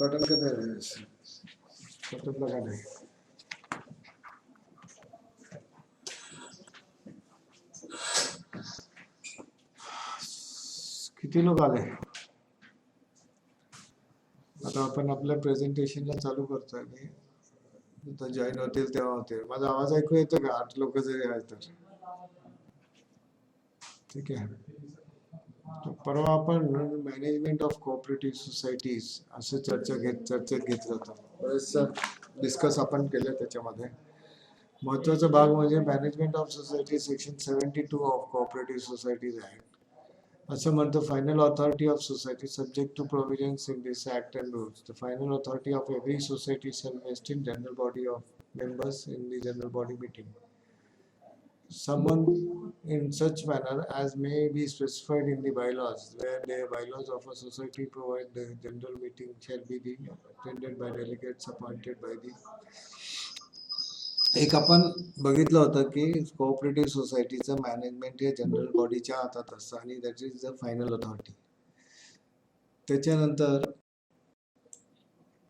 Cotton किधर है? Cotton लगा नहीं. किती लोक आले? आता आपण आपल्या प्रेझेंटेशनला चालू करतोय. मी आता जॉईन होतील तेव्हा होते. माझा आवाज ऐकू येतो का? 8 लोक जरी आहेत तर ठीक आहे. परवा आपण मॅनेजमेंट ऑफ कोऑपरेटिव्ह सोसायटीज असं चर्चेत घेतलं होतं. बरेचसं डिस्कस आपण केलं त्याच्यामध्ये. महत्वाचा भाग म्हणजे management of society section 72 of cooperative societies act. असं म्हणतं, final authority of society subject to provisions in this act and rules. The final authority of every society shall vest in general body of members in the general body meeting. Summoned in such manner as may be specified in the bylaws, where the bylaws of a society provide the general meeting shall be attended by delegates appointed by the. एक आपण बघितलं होतं की cooperative सोसायटीचं management हे general बॉडीच्या हातात असतं आणि that is the final authority. त्याच्यानंतर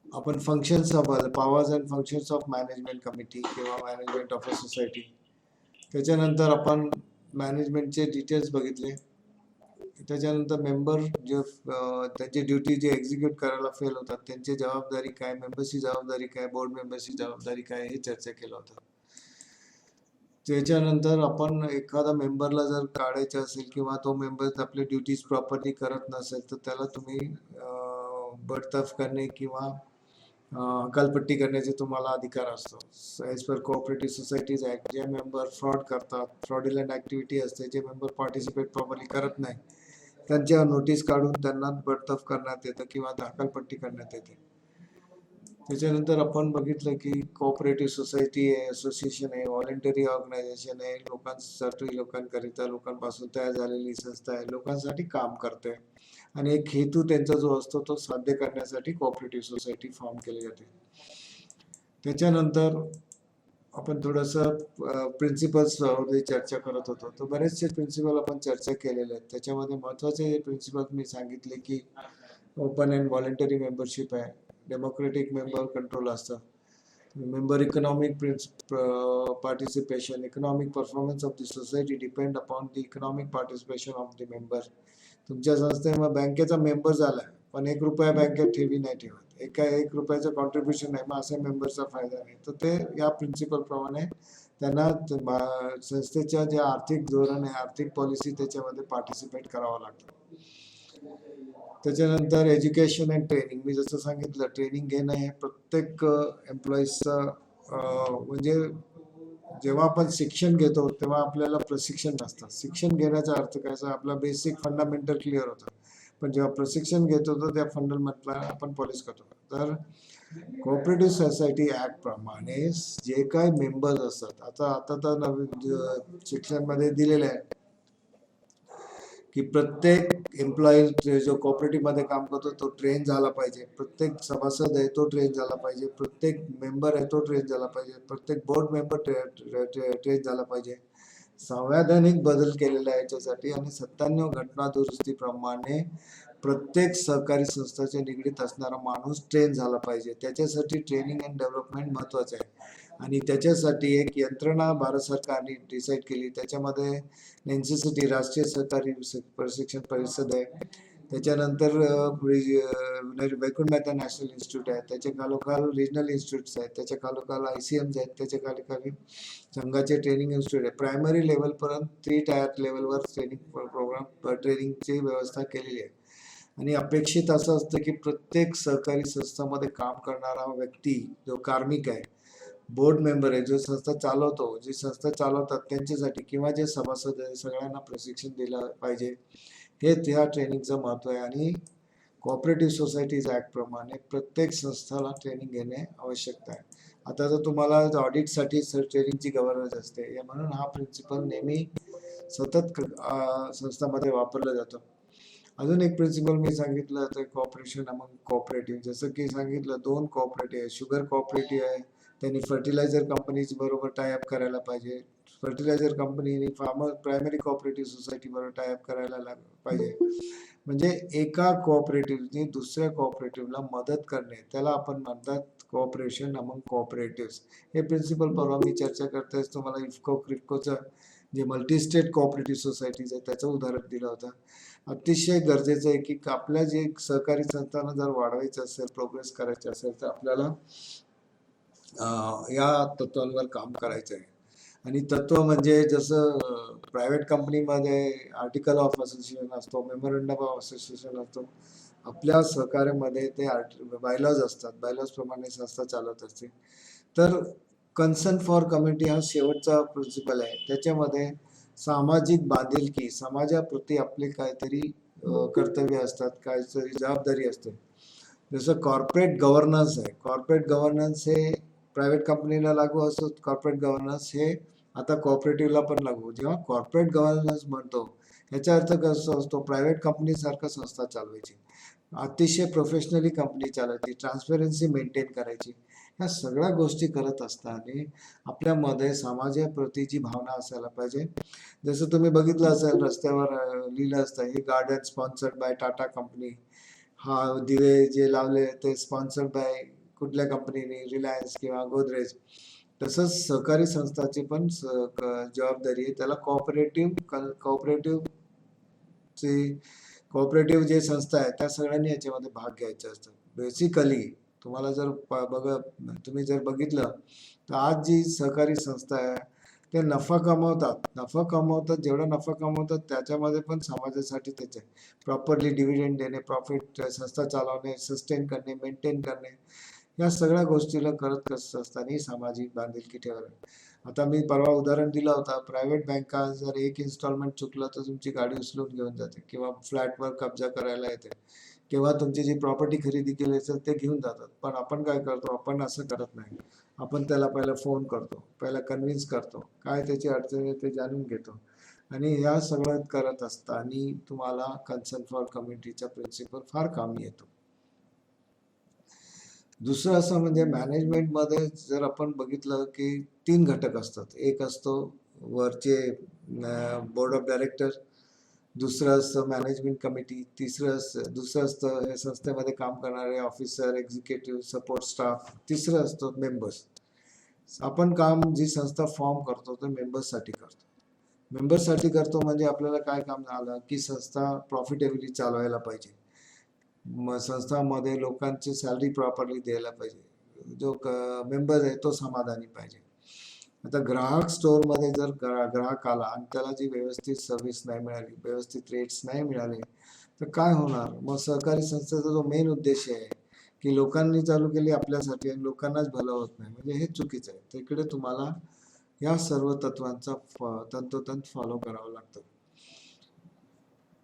आपण functions of powers and functions of management committee किंवा मॅनेजमेंट ऑफ अ सोसायटी. त्याच्यानंतर आपण मॅनेजमेंटचे डिटेल्स बघितले. त्याच्यानंतर मेंबर जे त्यांची ड्युटी जे एक्झिक्यूट करायला फेल होतात त्यांची जबाबदारी काय, मेंबरची जबाबदारी काय, बोर्ड मेंबरची जबाबदारी काय हे चर्चा केलं होतं. त्याच्यानंतर आपण एखादा मेंबरला जर काढायचं असेल किंवा तो मेंबर आपले ड्युटीज प्रॉपरली करत नसेल तर त्याला तुम्ही बडतर्फ करणे किंवा हकालपट्टी करण्याचे तुम्हाला अधिकार असतो. As per cooperative societies act जे मेंबर फ्रॉड करतात, फ्रॉडुलंट ऍक्टिव्हिटी असते, जे मेंबर पार्टिसिपेट प्रॉपरली करत नाही त्यांच्यावर नोटीस काढून त्यांना बडतर्फ करण्यात येतं किंवा हकालपट्टी करण्यात येते. त्याच्यानंतर आपण बघितलं की कोऑपरेटिव्ह सोसायटी आहे, असोसिएशन आहे, व्हॉलेंटरी ऑर्गनायझेशन आहे, लोकांसाठी, लोकांकरिता, लोकांपासून तयार झालेली संस्था आहे, लोकांसाठी काम करते आणि एक हेतू त्यांचा जो असतो तो साध्य करण्यासाठी कोऑपरेटिव्ह सोसायटी फॉर्म केली जाते. त्याच्यानंतर आपण थोडंसं प्रिन्सिपल्सवर चर्चा करत होतो. तर बरेचसे प्रिन्सिपल आपण चर्चा केलेले आहेत. त्याच्यामध्ये महत्त्वाचे प्रिन्सिपल मी सांगितले की ओपन अँड व्हॉलेंटरी मेंबरशिप आहे, डेमोक्रेटिक मेंबर कंट्रोल असतं, member economic participation, economic performance of the society depend upon the economic participation of the member. तुमच्या संस्थेमध्ये बँकेचा मेंबर झाला पण 1 रुपया बँकेत ठेवी नाही ठेवत, 1 रुपयाचं कॉन्ट्रीब्युशन नाही, मग अशा मेंबरचा फायदा नाही. तर ते या प्रिन्सिपल प्रमाणे त्यांना संस्थेच्या जे आर्थिक धोरण आहे, आर्थिक पॉलिसी त्याच्यामध्ये पार्टिसिपेट करावं लागतं. त्याच्यानंतर एज्युकेशन अँड ट्रेनिंग, मी जसं सांगितलं ट्रेनिंग घेणं हे प्रत्येक एम्प्लॉईजचं म्हणजे जेव्हा आपण शिक्षण घेतो तेव्हा आपल्याला प्रशिक्षण नसतं. शिक्षण घेण्याचा अर्थ काय, आपला बेसिक फंडामेंटल क्लिअर होतं, पण जेव्हा प्रशिक्षण घेतो तर त्या फंडामेंटलला आपण पॉलिश करतो. तर कोऑपरेटिव्ह सोसायटी ऍक्ट प्रमाणे जे काही मेंबर्स असतात, आता तर नवीन शिक्षणमध्ये दिलेलं आहे की प्रत्येक एम्प्लॉई जो कोऑपरेटिव्ह मध्ये काम करतो तो ट्रेन झाला पाहिजे, प्रत्येक सभासद आहे तो ट्रेन झाला पाहिजे, प्रत्येक मेंबर आहे तो ट्रेन झाला पाहिजे, प्रत्येक बोर्ड मेंबर ट्रेन झाला पाहिजे. संवैधानिक बदल केलेला आहे याच्यासाठी आणि 97 घटना दुरुस्तीप्रमाणे प्रत्येक सहकारी संस्थांच्या निगडीत असणारा माणूस ट्रेन झाला पाहिजे. त्याच्यासाठी ट्रेनिंग अँड डेव्हलपमेंट महत्वाचं आहे आणि त्याच्यासाठी एक यंत्रणा भारत सरकारने डिसाईड केली. त्याच्यामध्ये एनसीसीटी राष्ट्रीय सहकारी प्रशिक्षण परिषद आहे, त्याच्यानंतर वैकुंठ मेहता नॅशनल इन्स्टिट्यूट आहे, त्याच्या खालोखाल रिजनल इन्स्टिट्यूट्स आहेत, त्याच्या खालोखाल ICMs आहेत, त्याच्या खाली संघाचे ट्रेनिंग इन्स्टिट्यूट आहे. प्रायमरी लेवलपर्यंत 3 टायर लेवलवर ट्रेनिंग प्रोग्राम ट्रेनिंगची व्यवस्था केलेली आहे. आणि अपेक्षित असं असतं की प्रत्येक सहकारी संस्थांमध्ये काम करणारा व्यक्ती जो कार्मिक आहे, बोर्ड मेंबर आहे, जो संस्था चालवतो, जी संस्था चालवतात त्यांच्यासाठी किंवा जे सभासद आहे सगळ्यांना प्रशिक्षण दिलं पाहिजे. हे त्या ट्रेनिंगचं महत्त्व आहे आणि कोऑपरेटिव्ह सोसायटीज ऍक्ट प्रमाणे प्रत्येक संस्थाला ट्रेनिंग घेणे आवश्यकता आहे. आता तर तुम्हाला ऑडिटसाठी ट्रेनिंगची गव्हर्नन्स असते, म्हणून हा प्रिन्सिपल नेहमी सतत संस्थांमध्ये वापरला जातो. अजून एक प्रिन्सिपल मी सांगितलं तर कॉपरेशन अमंग कोऑपरेटिव्ह. जसं की सांगितलं 2 कोऑपरेटिव्ह आहे, शुगर कोऑपरेटिव्ह आहे, त्यांनी फर्टिलायझर कंपनीज बरोबर टायअप करायला पाहिजे. फर्टिलायझर कंपनीने फार्मर प्रायमरी कोऑपरेटिव्ह सोसायटी बरोबर टायअप करायला पाहिजे. म्हणजे एका कोऑपरेटिव्हने दुसऱ्या कोऑपरेटिव्हला मदत करणे, त्याला आपण म्हणतात कोऑपरेशन अमंग कोऑपरेटिव्ह. हे प्रिन्सिपल परवा मी चर्चा करताय तुम्हाला इफको क्रिप्कोचं जे मल्टी स्टेट कोऑपरेटिव्ह सोसायटीज आहे त्याचं उदाहरण दिलं होतं. अतिशय गरजेचं आहे की आपल्या जे सहकारी संस्थांना जर वाढवायचं असेल, प्रोग्रेस करायचं असेल तर आपल्याला या तत्वांवर काम करायचं आहे. आणि तत्व म्हणजे जसं प्रायव्हेट कंपनीमध्ये आर्टिकल ऑफ असोसिएशन असतो, मेमोरंडम ऑफ असोसिएशन असतो, आपल्या सहकार्यामध्ये ते बायलॉज असतात, बायलॉज प्रमाणे संस्था चालत असते. तर कन्सर्न फॉर कम्युनिटी हा शेवटचा प्रिन्सिपल आहे. त्याच्यामध्ये सामाजिक बांधिलकी, समाजाप्रती आपले काहीतरी कर्तव्य असतात, काहीतरी जबाबदारी असते. जसं कॉर्पोरेट गव्हर्नन्स आहे. कॉर्पोरेट गव्हर्नन्स हे प्रायव्हेट कंपनीला लागू असतो, कॉर्पोरेट गव्हर्नन्स हे आता कॉपरेटिव्हला पण लागू. जेव्हा कॉर्पोरेट गव्हर्नन्स म्हणतो याचा अर्थ कसा असतो, प्रायव्हेट कंपनीसारखं संस्था चालवायची, अतिशय प्रोफेशनली कंपनी चालवायची, ट्रान्सपरन्सी मेंटेन करायची. ह्या सगळ्या गोष्टी करत असताना आपल्यामध्ये समाजाप्रती जी भावना असायला पाहिजे. जसं तुम्ही बघितलं असेल रस्त्यावर लिहिलं असतं, हे garden sponsored by Tata company, हा दिवे जे लावले ते स्पॉन्सर्ड बाय कुठल्या कंपनीने, रिलायन्स किंवा गोदरेज. तसंच सहकारी संस्थाची पण जबाबदारी आहे. त्याला कोऑपरेटिव्ह जे संस्था आहे त्या सगळ्यांनी याच्यामध्ये भाग घ्यायचा असतो. बेसिकली तुम्हाला जर तुम्ही जर बघितलं तर आज जी सहकारी संस्था आहे ते नफा कमवतात. जेवढा नफा कमवतात त्याच्यामध्ये पण समाजासाठी त्याचे प्रॉपरली डिव्हिडंड देणे, प्रॉफिट संस्था चालवणे, सस्टेन करणे, मेंटेन करणे, या सगळ्या गोष्टीला करत असताना सामाजिक बांधिलकी ठेवायला. आता मी परवा उदाहरण दिलं होता, प्रायव्हेट बँका जर एक इन्स्टॉलमेंट चुकलं तर तुमची गाडी उचलून घेऊन जाते किंवा फ्लॅटवर कब्जा करायला येते किंवा तुमची जी प्रॉपर्टी खरेदी केली असेल ते घेऊन जातात. पण आपण काय करतो, आपण असं करत नाही. आपण त्याला पहिला फोन करतो, पहिला कन्व्हिन्स करतो, काय त्याची अडचण आहे ते जाणून घेतो. आणि ह्या सगळं करत असताना तुम्हाला कन्सर्न फॉर कम्युनिटीचा प्रिन्सिपल फार कामी येतो. दुसरं असं म्हणजे मॅनेजमेंटमध्ये जर आपण बघितलं की 3 घटक असतात. एक असतो वरचे बोर्ड ऑफ डायरेक्टर, दुसरं असतं मॅनेजमेंट कमिटी, दुसरं असतं या संस्थेमध्ये काम करणारे ऑफिसर, एक्झिक्युटिव्ह, सपोर्ट स्टाफ, तिसरं असतं मेंबर्स. आपण काम जी संस्था फॉर्म करतो ते मेंबर्ससाठी करतो. मेंबर्ससाठी करतो म्हणजे आपल्याला काय काम झालं की संस्था प्रॉफिटेबली चालवायला पाहिजे, संस्थांमध्ये लोकांची सॅलरी प्रॉपरली द्यायला पाहिजे, जो मेंबर आहे तो समाधानी पाहिजे. आता ग्राहक स्टोअरमध्ये जर ग्राहक आला आणि त्याला जी व्यवस्थित सर्व्हिस नाही मिळाली, व्यवस्थित रेट्स नाही मिळाले तर काय होणार. मग सहकारी संस्थेचा जो मेन उद्देश आहे की लोकांनी चालू केली आपल्यासाठी आणि लोकांनाच भलं होत नाही, म्हणजे हे चुकीचं आहे. तर इकडे तुम्हाला या सर्व तत्वांचा तंतोतंत फॉलो करावं लागतं.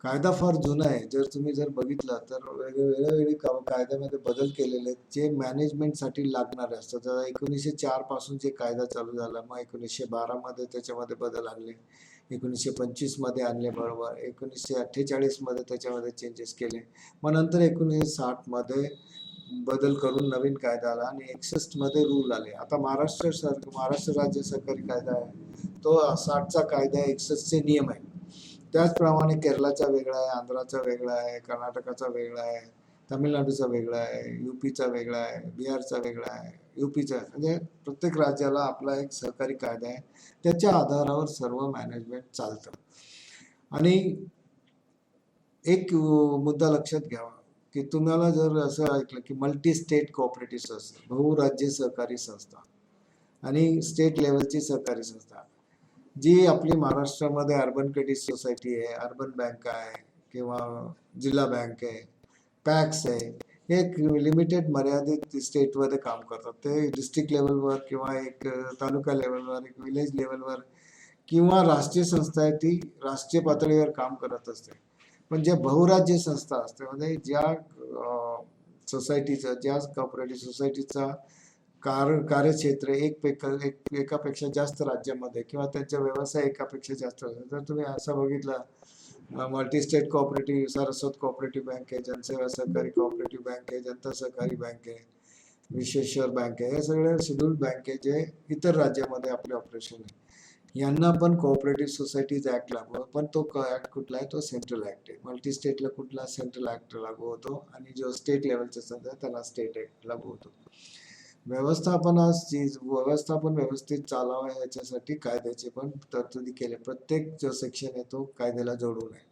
कायदा फार जुना आहे. तुम्ही जर बघितलं तर वेळोवेळी कायद्यामध्ये बदल केलेले आहेत जे मॅनेजमेंटसाठी लागणारे असतात. जरा 1904 पासून जे कायदा चालू झाला, मग 1912 मध्ये त्याच्यामध्ये बदल आणले, 1925 मध्ये आणले, बरोबर 1948 मध्ये त्याच्यामध्ये चेंजेस केले, मग नंतर 1960 मध्ये बदल करून नवीन कायदा आला आणि 61 मध्ये रूल आले. आता महाराष्ट्र राज्य सरकारी कायदा आहे तो 60चा कायदा आहे, 61चे नियम आहे. त्याचप्रमाणे केरळाचा वेगळा आहे, आंध्राचा वेगळा आहे, कर्नाटकाचा वेगळा आहे, तामिळनाडूचा वेगळा आहे, यूपीचा वेगळा आहे, बिहारचा वेगळा आहे, यूपीचा, म्हणजे प्रत्येक राज्याला आपला एक सहकारी कायदा आहे. त्याच्या आधारावर सर्व मॅनेजमेंट चालतं. आणि एक मुद्दा लक्षात घ्यावा की तुम्हाला जर असं ऐकलं की मल्टी स्टेट कोऑपरेटिव्ह संस्था, बहुराज्य सहकारी संस्था आणि स्टेट लेवलची सहकारी संस्था, जी आपली महाराष्ट्रामध्ये अर्बन क्रेडिट सोसायटी आहे, अर्बन बँक आहे किंवा जिल्हा बँक आहे, पॅक्स आहे, हे एक लिमिटेड मर्यादित स्टेटमध्ये काम करतात. ते डिस्ट्रिक्ट लेवलवर किंवा एक तालुका लेवलवर, एक विलेज लेवलवर किंवा राष्ट्रीय संस्था आहे ती राष्ट्रीय पातळीवर काम करत असते. पण जे बहुराज्य संस्था असते म्हणजे ज्या सोसायटीचं, ज्या कॉपरेटिव्ह सोसायटीचा कार्यक्षेत्र एकापेक्षा जास्त राज्यामध्ये किंवा त्यांचा व्यवसाय एकापेक्षा जास्त असेल, जर तुम्ही असं बघितलं multi state cooperative, Saraswat cooperative bank आहे, जनसेवा सहकारी कोऑपरेटिव्ह बँक आहे, जनता सहकारी बँक आहे, विश्वेश्वर बँक आहे, हे सगळे शेड्यूल्ड बँक आहे जे इतर राज्यामध्ये आपले ऑपरेशन आहे. यांना पण कोऑपरेटिव्ह सोसायटीज ऍक्ट लागू आहे, पण तो ऍक्ट कुठला आहे, तो सेंट्रल ऍक्ट आहे. मल्टी स्टेटला कुठला सेंट्रल ऍक्ट लागू होतो आणि जो स्टेट लेवलचा सध्या त्याला स्टेट ऍक्ट लागू होतो. व्यवस्थापन व्यवस्थित चालावं याच्यासाठी कायद्याचे पण तरतुदी केले. प्रत्येक जो सेक्शन आहे तो कायद्याला जोडून आहे.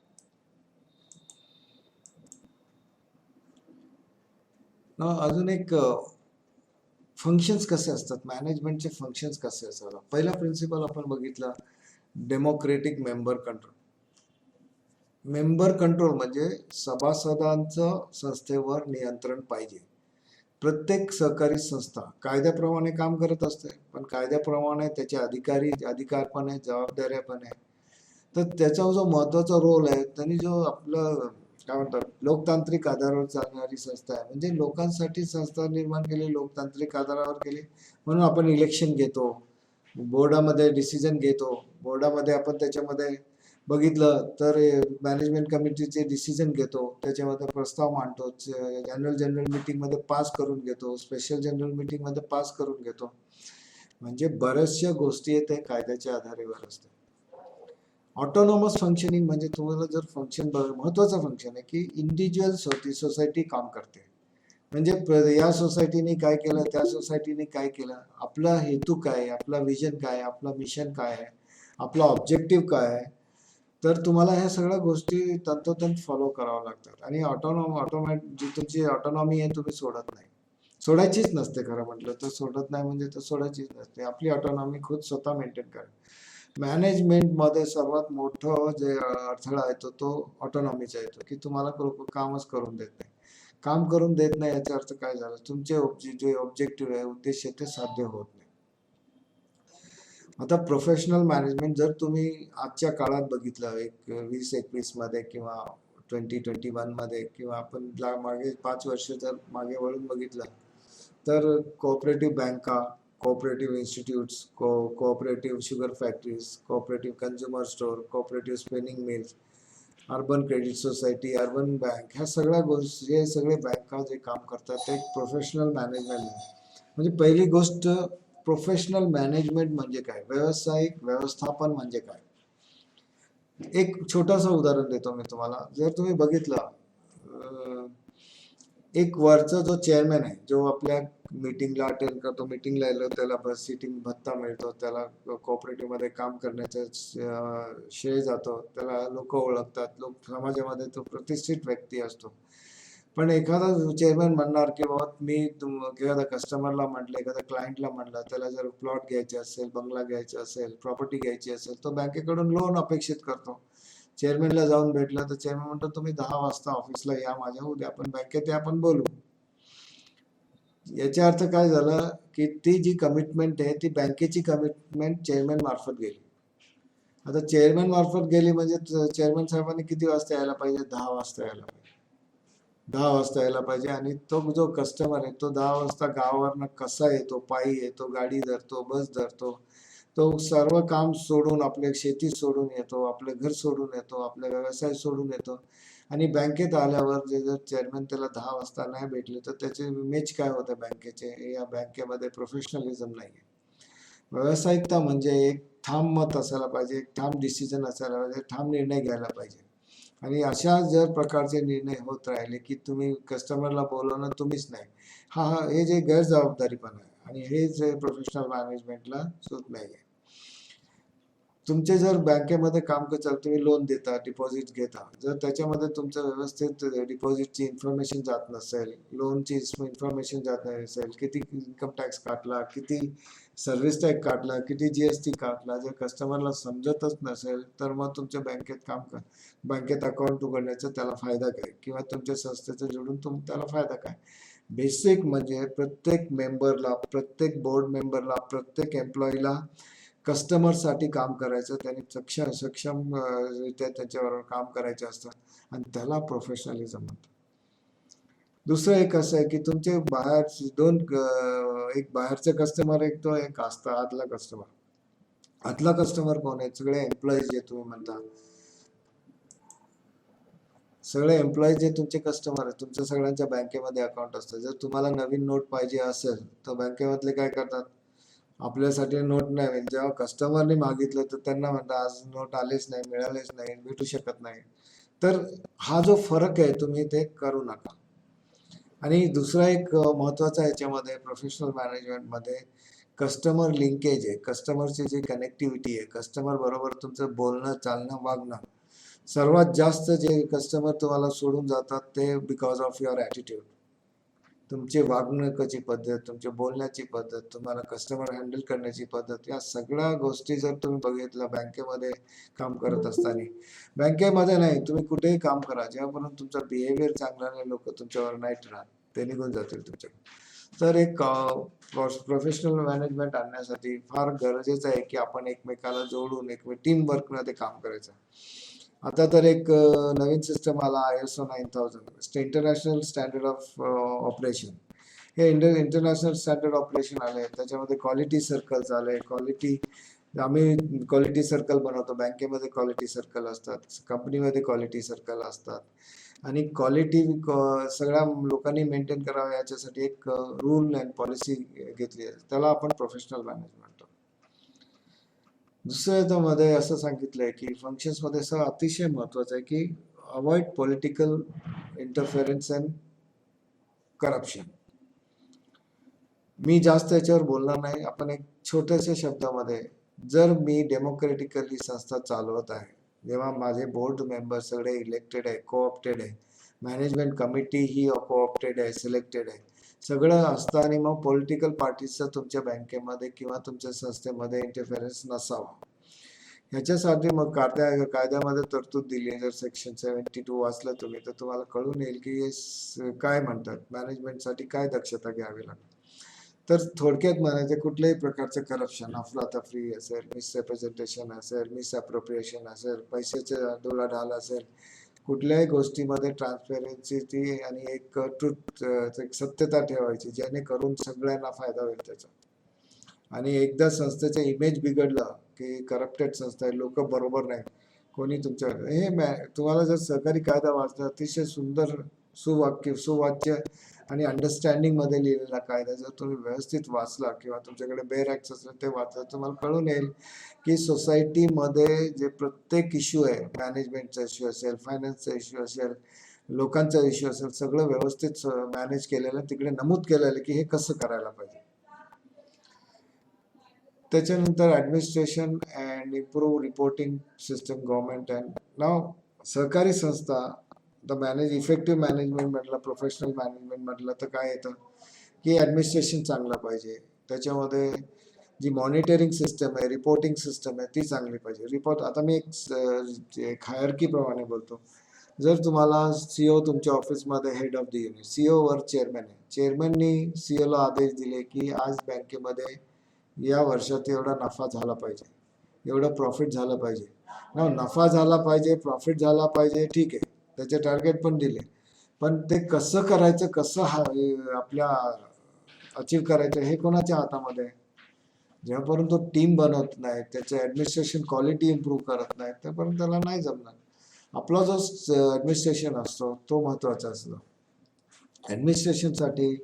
अजून एक फंक्शन्स कसे असतात, मॅनेजमेंटचे फंक्शन्स कसे असतात. पहिला प्रिन्सिपल आपण बघितला, democratic member control. Member control म्हणजे सभासदांचं संस्थेवर नियंत्रण पाहिजे. प्रत्येक सहकारी संस्था कायद्याप्रमाणे काम करत असते, पण कायद्याप्रमाणे त्याचे अधिकार पण आहे, जबाबदाऱ्या पण आहे. तर त्याचा जो महत्वाचा रोल आहे, त्यांनी जो आपलं काय म्हणतात लोकतांत्रिक आधारावर चालणारी संस्था आहे, म्हणजे लोकांसाठी संस्था निर्माण केली, लोकतांत्रिक आधारावर केली, म्हणून आपण इलेक्शन घेतो, बोर्डामध्ये डिसिजन घेतो. बोर्डामध्ये आपण त्याच्यामध्ये बघितलं तर मॅनेजमेंट कमिटीचे डिसिजन घेतो, त्याच्यामध्ये प्रस्ताव मांडतो, जनरल मीटिंगमध्ये पास करून घेतो, स्पेशल जनरल मीटिंगमध्ये पास करून घेतो. म्हणजे बऱ्याचशा गोष्टी आहेत ते कायद्याच्या आधारेवर असते. ऑटोनॉमस फंक्शनिंग म्हणजे तुम्हाला जर फंक्शन महत्वाचं फंक्शन आहे की इंडिव्हिज्युअल सोसायटी काम करते, म्हणजे या सोसायटीने काय केलं, त्या सोसायटीने काय केलं, आपला हेतू काय, आपला विजन काय, आपला मिशन काय आहे, आपला ऑब्जेक्टिव्ह काय आहे. तर तुम्हाला ह्या सगळ्या गोष्टी तंतोतंत फॉलो कराव्या लागतात. आणि जी तुमची ऑटोनॉमी आहे तुम्ही सोडत नाही, सोडायचीच नसते. खरं म्हटलं तर सोडत नाही म्हणजे तर सोडायचीच नसते. आपली ऑटोनॉमी खुद स्वतः मेंटेन करा. मॅनेजमेंटमध्ये सर्वात मोठं जे अडथळा येतो तो ऑटोनॉमीचा येतो, की तुम्हाला कामच करून देत नाही. काम करून देत नाही याचा अर्थ काय झाला, तुमचे जे ऑब्जेक्टिव्ह आहे, उद्देश आहे, ते साध्य होत नाही. आता प्रोफेशनल मॅनेजमेंट जर तुम्ही आजच्या काळात बघितलं, एक 2021 मध्ये किंवा 2021 मध्ये, किंवा आपण मागे 5 वर्ष जर मागे वळून बघितलं, तर कोऑपरेटिव्ह बँका, cooperative institutes, cooperative sugar factories, cooperative consumer store, cooperative spinning mills, urban credit society, urban bank, ह्या सगळ्या गोष्टी, हे सगळे बँका जे काम करतात ते प्रोफेशनल मॅनेजमेंट. म्हणजे पहिली गोष्ट, प्रोफेशनल मॅनेजमेंट म्हणजे काय, व्यावसायिक व्यवस्थापन म्हणजे काय. एक छोटंसं उदाहरण देतो मी तुम्हाला. जर तुम्ही बघितलं, एक वरचा जो चेअरमॅन आहे, जो आपल्या मीटिंगला अटेंड करतो, मीटिंगला आलो त्याला सिटिंग भत्ता मिळतो, त्याला कोऑपरेटिव्ह मध्ये काम करण्याचं श्रेय जातो, त्याला लोक ओळखतात, लोक समाजामध्ये तो प्रतिष्ठित व्यक्ती असतो. पण एखादा चेअरमॅन म्हणणार की बाबा मी एखाद्या कस्टमरला म्हटलं, एखाद्या क्लायंटला म्हटलं, त्याला जर प्लॉट घ्यायचे असेल, बंगला घ्यायचा असेल, प्रॉपर्टी घ्यायची असेल, तो बँकेकडून लोन अपेक्षित करतो. चेअरमॅनला जाऊन भेटला तर चेअरमॅन म्हणतो तुम्ही 10 वाजता ऑफिसला या माझ्या, उद्या आपण बँकेत आपण बोलू. याचा अर्थ काय झाला की ती जी कमिटमेंट आहे ती बँकेची कमिटमेंट चेअरमॅन मार्फत गेली. आता चेअरमॅन मार्फत गेली म्हणजे चेअरमॅन साहेबांनी किती वाजता यायला पाहिजे, 10 वाजता यायला पाहिजे, 10 वाजता यायला पाहिजे. आणि तो जो कस्टमर आहे तो 10 वाजता गावावरनं कसा येतो, पायी येतो, गाडी धरतो, बस धरतो, तो सर्व काम सोडून, आपल्या शेती सोडून येतो, आपलं घर सोडून येतो, आपला व्यवसाय सोडून येतो, आणि बँकेत आल्यावर जर चेअरमॅन त्याला 10 वाजता नाही भेटले तर त्याचे इमेज काय होते बँकेचे, या बँकेमध्ये प्रोफेशनलिझम नाही आहे. व्यावसायिकता म्हणजे एक ठाम मत असायला पाहिजे, एक ठाम डिसिजन असायला पाहिजे, ठाम निर्णय घ्यायला पाहिजे. आणि अशा जर प्रकारचे निर्णय होत राहिले की तुम्ही कस्टमरला बोलवणं तुम्हीच नाही, हे जे गैरजबाबदारीपण आहे, आणि हे जे प्रोफेशनल मॅनेजमेंटला सूट नाही आहे. तुमचे जर बँकेमध्ये काम करता, तुम्ही लोन देता, डिपॉझिट घेता, जर त्याच्यामध्ये तुमचं व्यवस्थित डिपॉझिटची इन्फॉर्मेशन जात नसेल, लोनची इन्फॉर्मेशन जात नसेल, किती इन्कम टॅक्स काटला, किती सर्व्हिस टॅक्स काटला, किती जीएसटी काटला, जर कस्टमरला समजतच नसेल तर मग तुमच्या बँकेत अकाउंट उघडण्याचा त्याला फायदा काय, किंवा तुमच्या संस्थेचं जोडून त्याला फायदा काय. बेसिक म्हणजे प्रत्येक मेंबरला, प्रत्येक बोर्ड मेंबरला, प्रत्येक एम्प्लॉईला कस्टमरसाठी काम करायचं, त्यांनी सक्षम रित्या त्याच्यावर काम करायचं असतं, आणि त्याला प्रोफेशनलिझम म्हणतात. दुसरं एक असं आहे की तुमचे बाहेर एक बाहेरचं कस्टमर, एक असतं आतला कस्टमर. आतला कस्टमर कोण आहे, सगळे एम्प्लॉईज जे तुम्ही म्हणता, सगळे एम्प्लॉई जे तुमचे कस्टमर आहेत, तुमच्या सगळ्यांच्या बँकेमध्ये अकाउंट असतं. जर तुम्हाला नवीन नोट पाहिजे असेल तर बँकेमधले काय करतात, आपल्यासाठी नोट नाही, जेव्हा कस्टमरने मागितलं तर त्यांना म्हणतात आज नोट आलेच नाही, मिळालेच नाही, भेटू शकत नाही. तर हा जो फरक आहे तुम्ही ते करू नका. आणि दुसरा एक महत्वाचा याच्यामध्ये प्रोफेशनल मॅनेजमेंटमध्ये कस्टमर लिंकेज आहे, कस्टमरची जी कनेक्टिव्हिटी आहे, कस्टमर बरोबर तुमचं बोलणं चालणं वागणं. सर्वात जास्त जे कस्टमर तुम्हाला सोडून जातात ते बिकॉज ऑफ युअर ॲटिट्यूड, तुमची वागणुकीची पद्धत, तुमची बोलण्याची पद्धत, तुम्हाला कस्टमर हँडल करण्याची पद्धत, या सगळ्या गोष्टी जर तुम्ही बघितलं बँकेमध्ये काम करत असताना, बँकेमध्ये नाही तुम्ही कुठेही काम करा, जेव्हापर्यंत तुमचा बिहेवियर चांगला नाही लोक तुमच्यावर नाही राहत, ते निघून जातील तुमच्याकडे. तर एक प्रोफेशनल मॅनेजमेंट आणण्यासाठी फार गरजेचं आहे की आपण एकमेकाला जोडून एक टीम वर्कमध्ये काम करायचं. आता तर एक नवीन सिस्टम आला ISO 9000, international standard of operation. हे इंटरनॅशनल स्टँडर्ड ऑपरेशन आले, त्याच्यामध्ये क्वालिटी सर्कल्स आले. आम्ही क्वालिटी सर्कल बनवतो, बँकेमध्ये क्वालिटी सर्कल असतात, कंपनीमध्ये क्वालिटी सर्कल असतात. आणि क्वालिटी सगळ्या लोकांनी मेंटेन करावं याच्यासाठी एक रूल अँड पॉलिसी घेतली आहे, त्याला आपण प्रोफेशनल मॅनेजमेंट म्हणतो. दुसऱ्या याच्यामध्ये असं सांगितलंय की फंक्शन्समध्ये असं अतिशय महत्वाचं आहे की avoid political interference and corruption. मी जास्त याच्यावर बोलणार नाही. आपण एक छोट्याशा शब्दामध्ये, जर मी डेमोक्रेटिकली संस्था चालवत आहे, जेव्हा माझे बोर्ड मेंबर सगळे इलेक्टेड आहे, कोऑप्टेड आहे, मॅनेजमेंट कमिटी ही कोऑप्टेड आहे, सिलेक्टेड आहे, सगळं असतं, आणि मग पॉलिटिकल पार्टीजचा तुमच्या बँकेमध्ये किंवा तुमच्या संस्थेमध्ये इंटरफेरन्स नसावा, ह्याच्यासाठी मग कायद्यामध्ये तरतूद दिली आहे. जर सेक्शन 72 वाचलं तुम्ही तर तुम्हाला कळून येईल की काय म्हणतात, मॅनेजमेंटसाठी काय दक्षता घ्यावी लागते. तर थोडक्यात म्हणायचं, कुठल्याही प्रकारचं करप्शन, अफरातफरी असेल, मिसरिप्रेझेंटेशन असेल, मिसअप्रोप्रिएशन असेल, पैशाचे डोलाढाल असेल, कुठल्याही गोष्टीमध्ये ट्रान्सपेरन्सी आणि एक ट्रूथ, एक सत्यता ठेवायची, जेणेकरून सगळ्यांना फायदा होईल त्याचा. आणि एकदा संस्थेचं इमेज बिघडलं की करप्टेड संस्था आहे, लोक बरोबर नाही, कोणी तुमच्या तुम्हाला जर सहकारी कायदा वाचला, अतिशय सुंदर सुवाच्य आणि अंडरस्टँडिंग मध्ये लिहिलेला कायदा जर तुम्ही व्यवस्थित वाचला किंवा तुमच्याकडे बेअर ॲक्ट असेल ते वाचलं, तुम्हाला कळून येईल की सोसायटीमध्ये जे प्रत्येक इश्यू आहे, मॅनेजमेंटचा इश्यू असेल, फायनान्सचा इश्यू असेल, लोकांचा इश्यू असेल, सगळं व्यवस्थित मॅनेज केलेलं, तिकडे नमूद केलेलं की हे कसं करायला पाहिजे. त्याच्यानंतर administration and improve reporting system government and now सहकारी संस्था. द इफेक्टिव्ह मॅनेजमेंट म्हटलं, प्रोफेशनल मॅनेजमेंट म्हटलं तर काय येतं की ॲडमिनिस्ट्रेशन चांगलं पाहिजे, त्याच्यामध्ये जी मॉनिटरिंग सिस्टम आहे, रिपोर्टिंग सिस्टम आहे, ती चांगली पाहिजे. रिपोर्ट, आता मी एक हायरकीप्रमाणे बोलतो. जर तुम्हाला CEO तुमच्या ऑफिसमध्ये head of the unit, CEO वर चेअरमॅन आहे, चेअरमॅननी CEO ला आदेश दिले की आज बँकेमध्ये या वर्षात एवढा नफा झाला पाहिजे, एवढं प्रॉफिट झालं पाहिजे. नफा झाला पाहिजे, प्रॉफिट झाला पाहिजे, ठीक आहे, त्याचे टार्गेट पण दिले, पण ते कसं करायचं, कसं आपल्या अचीव करायचं, हे कोणाच्या हातामध्ये आहे? जेव्हापर्यंत तो टीम बनवत नाही, त्याचं ॲडमिनिस्ट्रेशन क्वालिटी इम्प्रूव्ह करत नाही, त्यापर्यंत त्याला नाही जमणार. आपला जो ॲडमिनिस्ट्रेशन असतो तो महत्त्वाचा असतो. ॲडमिनिस्ट्रेशनसाठी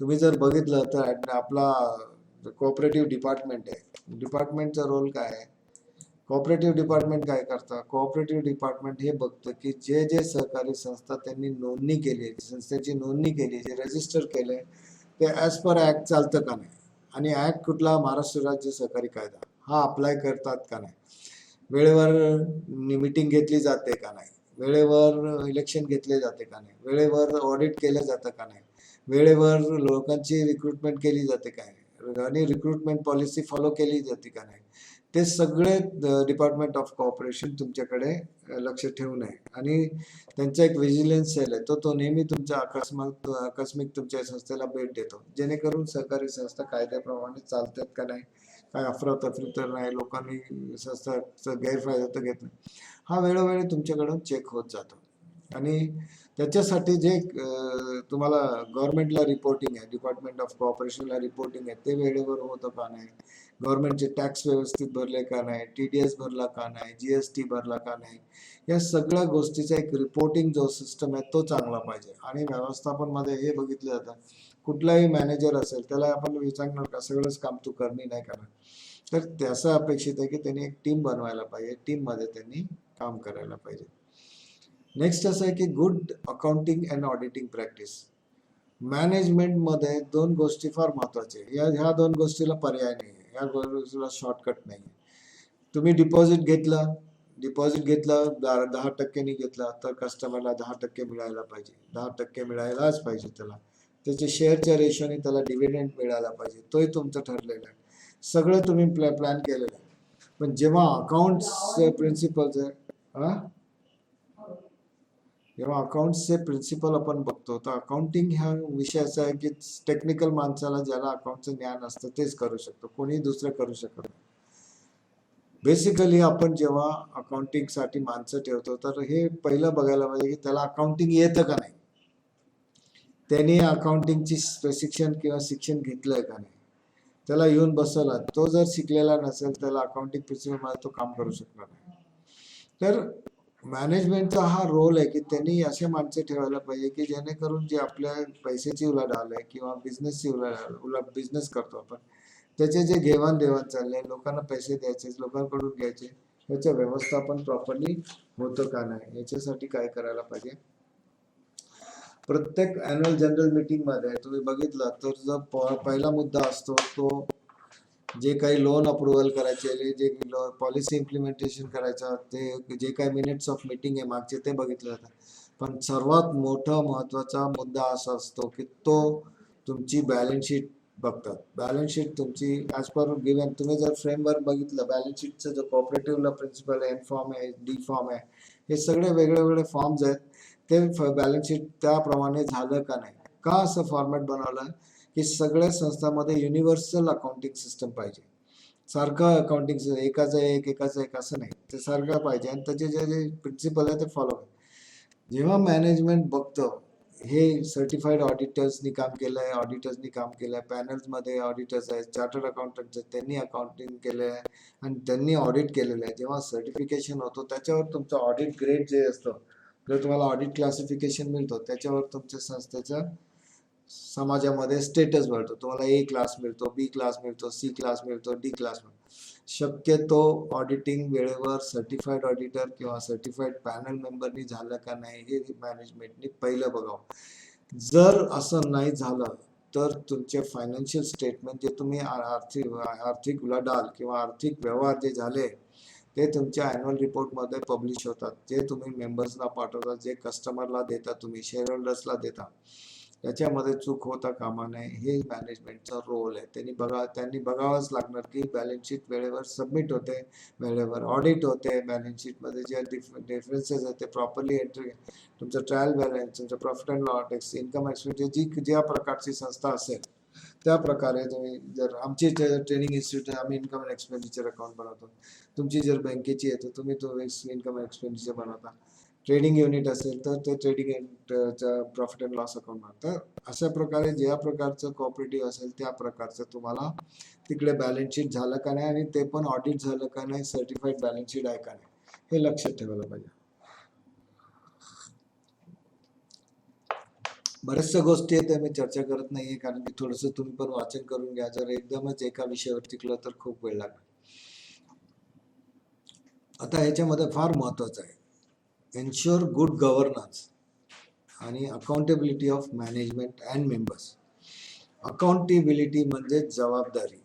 तुम्ही जर बघितलं तर आपला कोऑपरेटिव्ह डिपार्टमेंट आहे, डिपार्टमेंटचा रोल काय आहे? कोऑपरेटिव्ह डिपार्टमेंट काय करतं? कोऑपरेटिव्ह डिपार्टमेंट हे बघतं की जे जे सहकारी संस्था त्यांनी नोंदणी केली, संस्थेची नोंदणी केली, जे रजिस्टर केले, ते ॲज पर ॲक्ट चालतं का नाही, आणि ॲक्ट कुठला, महाराष्ट्र राज्य सहकारी कायदा, हा अप्लाय करतात का नाही, वेळेवर मीटिंग घेतली जाते का नाही, वेळेवर इलेक्शन घेतले जाते का नाही, वेळेवर ऑडिट केलं जातं का नाही, वेळेवर लोकांची रिक्रुटमेंट केली जाते का नाही, आणि रिक्रुटमेंट पॉलिसी फॉलो केली जाते का नाही, ते सगळे डिपार्टमेंट ऑफ कॉर्पोरेशन तुमच्याकडे लक्ष ठेवून आहे. आणि त्यांचा एक व्हिजिलन्स सेल आहे, तो नेहमी तुमच्या आकस्मिक तुमच्या संस्थेला भेट देतो, जेणेकरून सहकारी संस्था कायद्याप्रमाणे चालतात का नाही, काय अफरातफरी तर नाही, लोकांनी संस्थेचा गैरफायदा तर घेत नाही, हा वेळोवेळी तुमच्याकडून चेक होत जातो. आणि त्याच्यासाठी जे तुम्हाला गव्हर्नमेंटला रिपोर्टिंग आहे, डिपार्टमेंट ऑफ कॉर्पोरेशनला रिपोर्टिंग आहे, ते वेळेवर होतं का नाही, गव्हर्नमेंटचे टॅक्स व्यवस्थित भरले का नाही, TDS भरला का नाही, GST भरला का नाही, या सगळ्या गोष्टीचा एक रिपोर्टिंग जो सिस्टम आहे तो चांगला पाहिजे. आणि व्यवस्थापनमध्ये हे बघितलं जातं, कुठलाही मॅनेजर असेल त्याला आपण विचारणार का सगळंच काम तू करणी नाही करणार, तर त्याचं अपेक्षित आहे की त्यांनी एक टीम बनवायला पाहिजे, टीममध्ये त्यांनी काम करायला पाहिजे. नेक्स्ट असं आहे की good accounting and auditing practice. मॅनेजमेंटमध्ये दोन गोष्टी फार महत्वाच्या आहे. ह्या दोन गोष्टीला पर्याय नाही आहे, ह्या गोष्टीला शॉर्टकट नाही आहे. तुम्ही डिपॉझिट घेतलं 10% घेतला तर कस्टमरला 10% मिळायला पाहिजे, 10% मिळायलाच पाहिजे त्याला. त्याचे शेअरच्या रेशोने त्याला डिव्हिडंड मिळायला पाहिजे, तोही तुमचं ठरलेलं आहे, सगळं तुम्ही प्लॅन केलेलं आहे. पण जेव्हा अकाउंट्स प्रिन्सिपल्स आहे, जेव्हा अकाउंट्सचे प्रिन्सिपल आपण बघतो तर अकाउंटिंग ह्या विषय असा आहे की टेक्निकल माणसाला ज्याला अकाउंटचं ज्ञान असतं तेच करू शकतो, कोणी दुसरं करू शकत नाही. बेसिकली आपण जेव्हा अकाउंटिंगसाठी माणसं ठेवतो तर हे पहिलं बघायला पाहिजे की त्याला अकाउंटिंग येतं का नाही, त्याने अकाउंटिंगची प्रशिक्षण किंवा शिक्षण घेतलंय का नाही, त्याला येऊन बसवला, तो जर शिकलेला नसेल त्याला अकाउंटिंग प्रिन्सिपल तो काम करू शकणार नाही. तर मॅनेजमेंटचा हा रोल आहे की त्यांनी असे माणसं ठेवायला पाहिजे की जेणेकरून जे आपल्या पैशाची उलाढाल आहे किंवा बिझनेसची बिझनेस करतो आपण, त्याचे जे घेवाण चालले, लोकांना पैसे द्यायचे, लोकांकडून घ्यायचे, याचं व्यवस्थापन प्रॉपरली होतं का नाही, याच्यासाठी काय करायला पाहिजे. प्रत्येक अॅन्युअल जनरल मीटिंग मध्ये तुम्ही बघितलं तर जो पहिला मुद्दा असतो तो जे काही लोन अप्रुव्हल करायचे, जे पॉलिसी इम्प्लिमेंटेशन करायचं, ते जे काही मिनिट्स ऑफ मीटिंग आहे मागचे ते बघितलं जातं. पण सर्वात मोठा महत्वाचा मुद्दा असा असतो की तो तुमची बॅलन्स शीट बघतात. बॅलन्स शीट तुमची ॲज पर गिव्हन, तुम्ही जर फ्रेमवर्क बघितलं बॅलन्स शीटचं, जो कॉपरेटिव्हला प्रिन्सिपल आहे, N फॉर्म आहे, D फॉर्म आहे, हे सगळे वेगळे वेगळे फॉर्म्स आहेत. ते बॅलन्स शीट त्याप्रमाणे झालं का नाही, का असं फॉर्मॅट बनवलं की सगळ्या संस्थांमध्ये युनिव्हर्सल अकाउंटिंग सिस्टम पाहिजे, सारखं अकाउंटिंग एकाचं एक असं नाही, ते सारखं पाहिजे आणि त्याचे जे जे प्रिन्सिपल आहे ते फॉलो. जेव्हा मॅनेजमेंट बघतं हे सर्टिफाईड ऑडिटर्सनी काम केलं आहे, ऑडिटर्सनी काम केलं आहे, पॅनल्समध्ये ऑडिटर्स आहेत, चार्टर्ड अकाउंटंट्स आहेत, त्यांनी अकाउंटिंग केलं आहे आणि त्यांनी ऑडिट केलेलं आहे, जेव्हा सर्टिफिकेशन होतो त्याच्यावर तुमचं ऑडिट ग्रेड जे असतं, जर तुम्हाला ऑडिट क्लासिफिकेशन मिळतो त्याच्यावर तुमच्या संस्थेचं समाजामध्ये स्टेटस मिळतो, तुम्हाला A क्लास मिळतो, B क्लास मिळतो, C क्लास मिळतो, D क्लास मिळतो. शक्यतो ऑडिटिंग वेळेवर सर्टिफाईड ऑडिटर किंवा सर्टिफाईड पॅनल मेंबरनी झालं का नाही हे मॅनेजमेंटनी पहिलं बघावं. जर असं नाही झालं तर तुमचे फायनान्शियल स्टेटमेंट जे तुम्ही आर्थिक उलाढाल किंवा आर्थिक व्यवहार जे झाले ते तुमच्या अॅन्युअल रिपोर्टमध्ये पब्लिश होतात, जे तुम्ही मेंबर्सला पाठवता, जे कस्टमरला देता, तुम्ही शेअर होल्डर्सला देता, त्याच्यामध्ये चूक होता कामा नये. हे मॅनेजमेंटचा रोल आहे. त्यांनी बघावंच लागणार की बॅलन्स शीट वेळेवर सबमिट होते, वेळेवर ऑडिट होते, बॅलन्स शीटमध्ये जे डिफरन्सेस आहेत ते प्रॉपरली एंट्री, तुमचं ट्रायल बॅलन्स, तुमचं profit and loss tax, income expenses, ज्या प्रकारची संस्था असेल त्या प्रकारे तुम्ही, जर आमची ट्रेनिंग इन्स्टिट्यूट आम्ही इन्कम अँड एक्सपेंडिचर अकाउंट बनवतो, तुमची जर बँकेची आहे तर तुम्ही तो इन्कम अँड एक्सपेंडिचर बनवता, ट्रेडिंग युनिट असेल तर ते ट्रेडिंग युनिटचा प्रॉफिट अँड लॉस अकाउंट बनतं. अशा प्रकारे ज्या प्रकारचं कॉपरेटिव्ह असेल त्या प्रकारचं तुम्हाला तिकडे बॅलन्स शीट झालं का नाही आणि ते पण ऑडिट झालं का नाही, सर्टिफाईड बॅलन्स शीट आहे का नाही, हे लक्षात ठेवायला पाहिजे. बऱ्याचशा गोष्टी आहेत त्या मी चर्चा करत नाहीये कारण की थोडंसं तुम्ही पण वाचन करून घ्या, जर एकदमच एका विषयावर टिकलं तर खूप वेळ लागेल. आता ह्याच्यामध्ये फार महत्वाचं आहे एन्श्युअर गुड गव्हर्नन्स आणि accountability of management and members. Accountability म्हणजे जबाबदारी.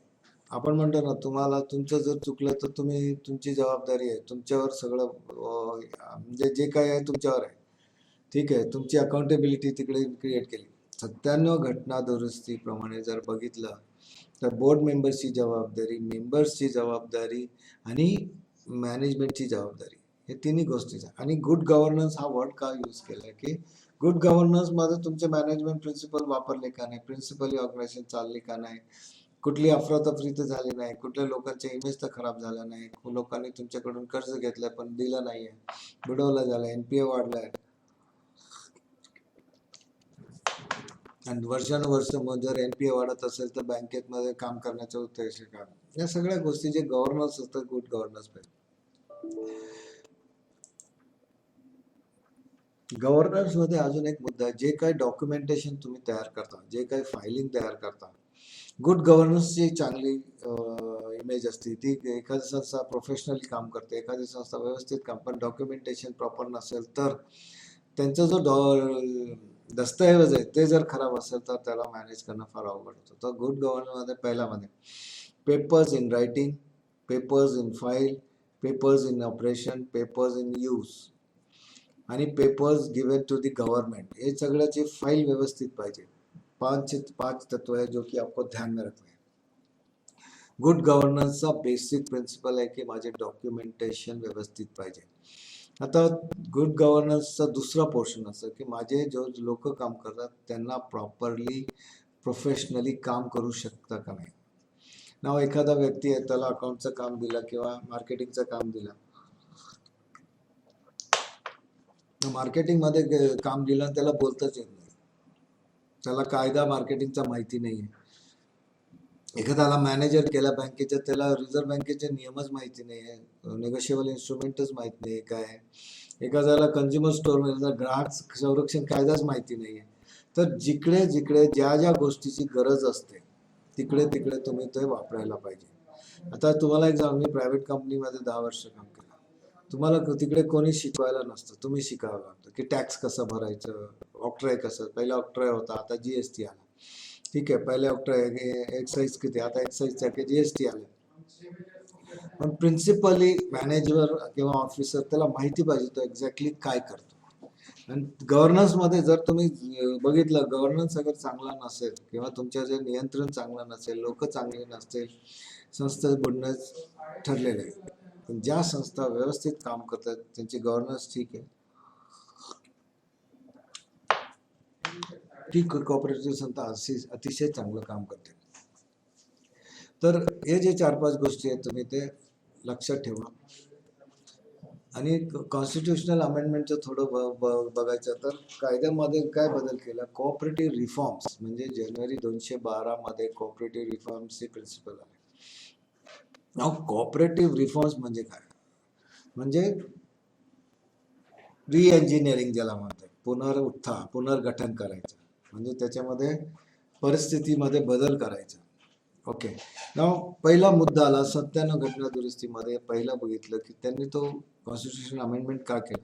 आपण म्हणतो ना, तुम्हाला तुमचं जर चुकलं तर तुमची जबाबदारी आहे, तुमच्यावर सगळं म्हणजे जे काय आहे तुमच्यावर आहे, ठीक आहे, तुमची अकाउंटेबिलिटी तिकडे क्रिएट केली. 97 घटना दुरुस्तीप्रमाणे जर बघितलं तर बोर्ड मेंबर्सची जबाबदारी, मेंबर्सची जबाबदारी आणि मॅनेजमेंटची जबाबदारी, हे तिन्ही गोष्टीचा. आणि गुड गव्हर्नन्स हा वर्ड का यूज केला की गुड गव्हर्नन्स मध्ये तुमचे मॅनेजमेंट प्रिन्सिपल वापरले का नाही, प्रिन्सिपली ऑर्गनायझेशन चालली का नाही, कुठली अफरातफरी तर झाली नाही, कुठल्या लोकांचे इमेज तर खराब झाला नाही, लोकांनी तुमच्याकडून कर्ज घेतलंय पण दिलं नाहीये, बुडवलं झालं, NPA वाढलाय, आणि वर्षानुवर्ष मग जर NPA वाढत असेल तर बँकेत मध्ये काम करण्याचं उद्देश काय, या सगळ्या गोष्टी जे गव्हर्नन्स असतात, गुड गव्हर्नन्स पाहिजे. गव्हर्नन्स मध्ये अजून एक मुद्दा आहे, जे काही डॉक्युमेंटेशन तुम्ही तयार करता, जे काही फायलिंग तयार करता, गुड गव्हर्नन्सची चांगली इमेज असते. ती एखादी संस्था प्रोफेशनली काम करते, एखादी संस्था व्यवस्थित काम, पण डॉक्युमेंटेशन प्रॉपर नसेल तर त्यांचा जो दस्तऐवज आहे ते जर खराब असेल तर त्याला मॅनेज करणं फार अवघड होतं. तर गुड गव्हर्नन्स मध्ये पहिल्यामध्ये papers in writing, papers in file, papers in operation, papers in use आणि papers given to the government, हे सगळ्याची फाईल व्यवस्थित पाहिजे. पांच तत्व है जो कि आपको ध्यान में रखना है. गुड गव्हर्नन्सचा बेसिक प्रिन्सिपल आहे की माझे डॉक्युमेंटेशन व्यवस्थित पाहिजे. आता गुड गव्हर्नन्सचा दुसरा पोर्शन असं की माझे जो लोक काम करतात त्यांना प्रॉपरली प्रोफेशनली काम करू शकता का नाही. नाव एखादा व्यक्ती आहे, त्याला अकाउंटचं काम दिलं किंवा मार्केटिंगचं काम दिलं, मार्केटिंग मध्ये काम दिलं त्याला बोलताच येत नाही, त्याला कायदा मार्केटिंगचा माहिती नाही. एखाद्याला मॅनेजर केला बँकेच्या, त्याला रिझर्व्ह बँकेचे नियमच माहिती नाही आहे, नेगोशिएबल इन्स्ट्रुमेंटच माहित नाही काय. एखाद्याला कंझ्युमर स्टोअर ग्राहक संरक्षण कायदाच माहिती नाही आहे. तर जिकडे जिकडे ज्या ज्या गोष्टीची गरज असते तिकडे तिकडे तुम्ही ते वापरायला पाहिजे. आता तुम्हाला एक सांग, मी प्रायव्हेट कंपनीमध्ये 10 वर्ष काम केलं. तुम्हाला तिकडे कोणी शिकवायला नसतं, तुम्ही शिकावं लागतं की टॅक्स कसं भरायचं, ऑक्ट्राय कसं. पहिला ऑक्ट्राय होता, आता GST आला. ठीक आहे, पहिले ऑक्ट्राय एक्साईज किती, आता एक्साईजच्या GST आले. पण प्रिन्सिपली मॅनेजर किंवा ऑफिसर त्याला माहिती पाहिजे तो एक्झॅक्टली काय करतो. आणि गव्हर्नन्स मध्ये जर तुम्ही बघितलं, गव्हर्नन्स अगर चांगला नसेल किंवा तुमच्या जे नियंत्रण चांगलं नसेल, लोक चांगले नसतील, संस्था बुडणं ठरलेलं आहे. पण ज्या संस्था व्यवस्थित काम करतात त्यांची गव्हर्नन्स ठीक आहे, ती कोऑपरेटिव्ह संस्था अतिशय चांगलं काम करते. तर हे जे 4-5 गोष्टी आहेत तुम्ही ते लक्षात ठेवा. आणि कॉन्स्टिट्युशनल अमेंडमेंटचं थोडं बघायचं तर कायद्यामध्ये काय बदल केला, कोऑपरेटिव्ह रिफॉर्म्स म्हणजे जानेवारी 212 मध्ये कोऑपरेटिव्ह रिफॉर्म्सचे प्रिन्सिपल आले. नाव कोऑपरेटिव्ह रिफॉर्म्स म्हणजे काय, म्हणजे रिएंजिनिअरिंग ज्याला म्हणतात, पुनर्गठन करायचं, म्हणजे त्याच्यामध्ये परिस्थितीमध्ये बदल करायचा. ओके. नाव पहिला मुद्दा आला 97 घटना दुरुस्तीमध्ये. पहिला बघितलं की त्यांनी तो कॉन्स्टिट्यूशन अमेंडमेंट का केलं.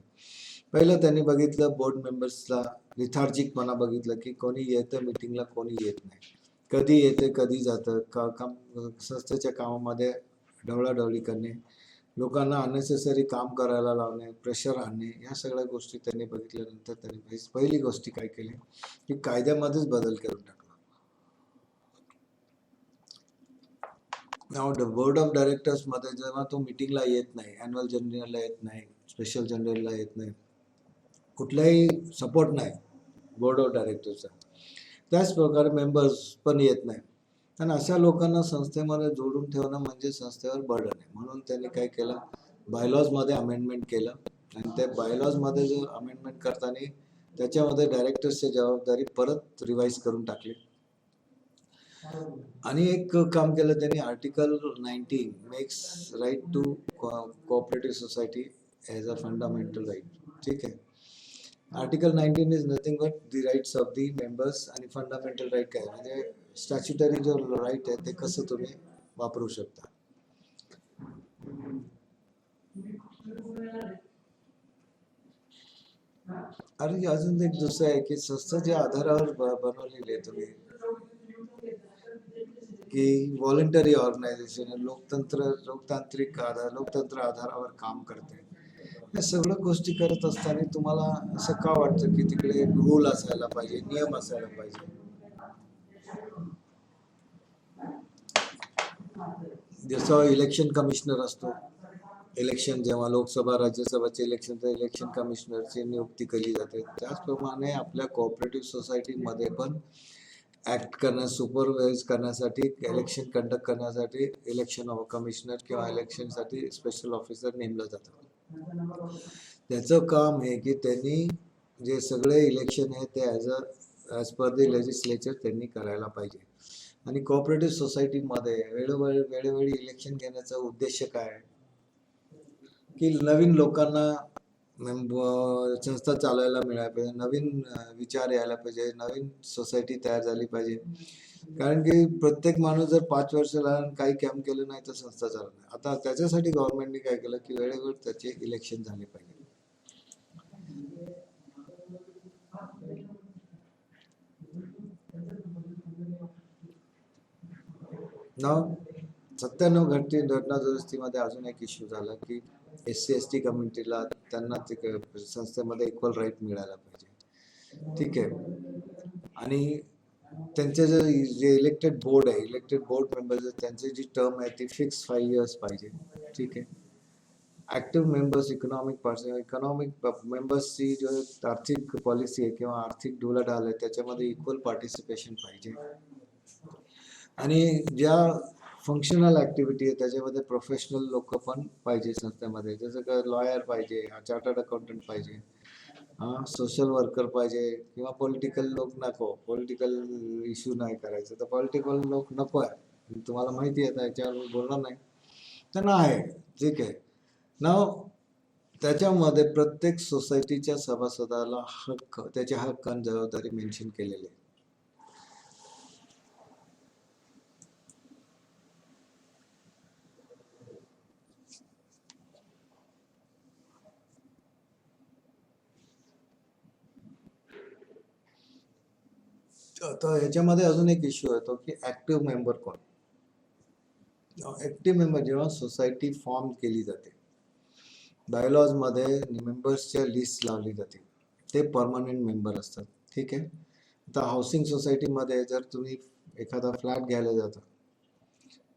पहिलं त्यांनी बघितलं बोर्ड मेंबर्सला लिथार्जिकपणा बघितलं की कोणी येतं मीटिंगला, कोणी येत नाही, कधी येते कधी जातं, संस्थेच्या कामामध्ये ढवळाढवळी करणे, लोकांना अननेसेसरी काम करायला लावणे, प्रेशर आणणे, या सगळ्या गोष्टी त्यांनी बघितल्यानंतर त्यांनी पहिली गोष्टी काय केली की कायद्यामध्येच बदल करून टाकला. नाव बोर्ड ऑफ डायरेक्टर्स मध्ये जेव्हा तो मीटिंगला येत नाही, अॅन्युअल जनरलला येत नाही, स्पेशल जनरलला येत नाही, कुठलाही सपोर्ट नाही बोर्ड ऑफ डायरेक्टर्सचा, त्याच प्रकारे मेंबर्स पण येत नाही. आणि अशा लोकांना संस्थेमध्ये जोडून ठेवणं म्हणजे संस्थेवर बर्डन आहे. म्हणून त्यांनी काय केलं, बायलॉजमध्ये अमेंडमेंट केलं. आणि त्या बायलॉजमध्ये जो अमेंडमेंट करताना त्याच्यामध्ये डायरेक्टर्सची जबाबदारी परत रिवाईज करून टाकली. आणि एक काम केलं त्यांनी, article 19 makes right to cooperative society as a fundamental right. ठीक आहे, article 19 is nothing but the rights of the members. आणि फंडामेंटल राईट काय म्हणजे स्टॅच्युटरी जो राईट आहे ते कसं तुम्ही वापरू शकता. आणि अजून एक दुसरं आहे की संस्थेच्या आधारावर बनवलेली आहे तुम्ही की व्हॉलंटरी ऑर्गनायझेशन, लोकतंत्र आधारावर काम करते. या सगळ्या गोष्टी करत असताना तुम्हाला असं का वाटतं की तिकडे रूल असायला पाहिजे, नियम असायला पाहिजे. जसं इलेक्शन कमिशनर असतो, इलेक्शन जेव्हा लोकसभा राज्यसभाचे इलेक्शन कमिशनरची नियुक्ती केली जाते, त्याचप्रमाणे आपल्या कोऑपरेटिव्ह सोसायटीमध्ये पण ऍक्ट करण्यास, सुपरवाइज करण्यासाठी, इलेक्शन कंडक्ट करण्यासाठी इलेक्शन कमिशनर किंवा इलेक्शनसाठी स्पेशल ऑफिसर नेमलं जातं. त्याचं काम आहे की त्यांनी जे सगळे इलेक्शन आहे ते as a as per the legislature त्यांनी करायला पाहिजे. आणि कोऑपरेटिव्ह सोसायटीमध्ये वेळोवेळी इलेक्शन घेण्याचा उद्देश काय आहे की नवीन लोकांना संस्था चालवायला मिळायला पाहिजे, नवीन विचार यायला पाहिजे, नवीन सोसायटी तयार झाली पाहिजे. कारण की प्रत्येक माणूस जर 5 वर्ष राहून काही काम केलं नाही तर संस्था चालत नाही. आता त्याच्यासाठी गव्हर्नमेंटने काय केलं की वेळोवेळी त्याचे इलेक्शन झाले पाहिजे. नाव 97 घटना दुरुस्तीमध्ये अजून एक इश्यू झाला की SC ST कम्युनिटीला त्यांना संस्थेमध्ये इक्वल राईट मिळायला पाहिजे. ठीक आहे. आणि त्यांचे जे इलेक्टेड बोर्ड आहे, इलेक्टेड बोर्ड मेंबर्स त्यांची जी टर्म आहे ती फिक्स 5 years पाहिजे. ठीक आहे. ऍक्टिव्ह मेंबर्स, इकॉनॉमिक मेंबर्सची जो आर्थिक पॉलिसी आहे किंवा आर्थिक उलाढाल आहे त्याच्यामध्ये इक्वल पार्टिसिपेशन पाहिजे. आणि ज्या फंक्शनल ऍक्टिव्हिटी आहे त्याच्यामध्ये प्रोफेशनल लोक पण पाहिजे संस्थेमध्ये, जसं का लॉयर पाहिजे, चार्टर्ड अकाउंटंट पाहिजे, सोशल वर्कर पाहिजे, किंवा पॉलिटिकल लोक नको. पॉलिटिकल इश्यू नाही करायचं तर पॉलिटिकल लोक नको आहे, तुम्हाला माहिती आहे, त्याच्यावर बोलणार नाही, त्यांना आहे. ठीक आहे. नाव त्याच्यामध्ये प्रत्येक सोसायटीच्या सभासदाला हक्क, त्याचे हक्क आणि जबाबदारी मेन्शन केलेले आहे. तर ह्याच्यामध्ये अजून एक इश्यू येतो की ऍक्टिव्ह मेंबर कोण. ऍक्टिव्ह मेंबर जेव्हा सोसायटी फॉर्म केली जाते, बायलॉज मध्ये मेंबर्सच्या लिस्ट लावली जाते, ते परमनंट मेंबर असतात. ठीक आहे. आता हाऊसिंग सोसायटीमध्ये जर तुम्ही एखादा फ्लॅट घ्यायला जाता,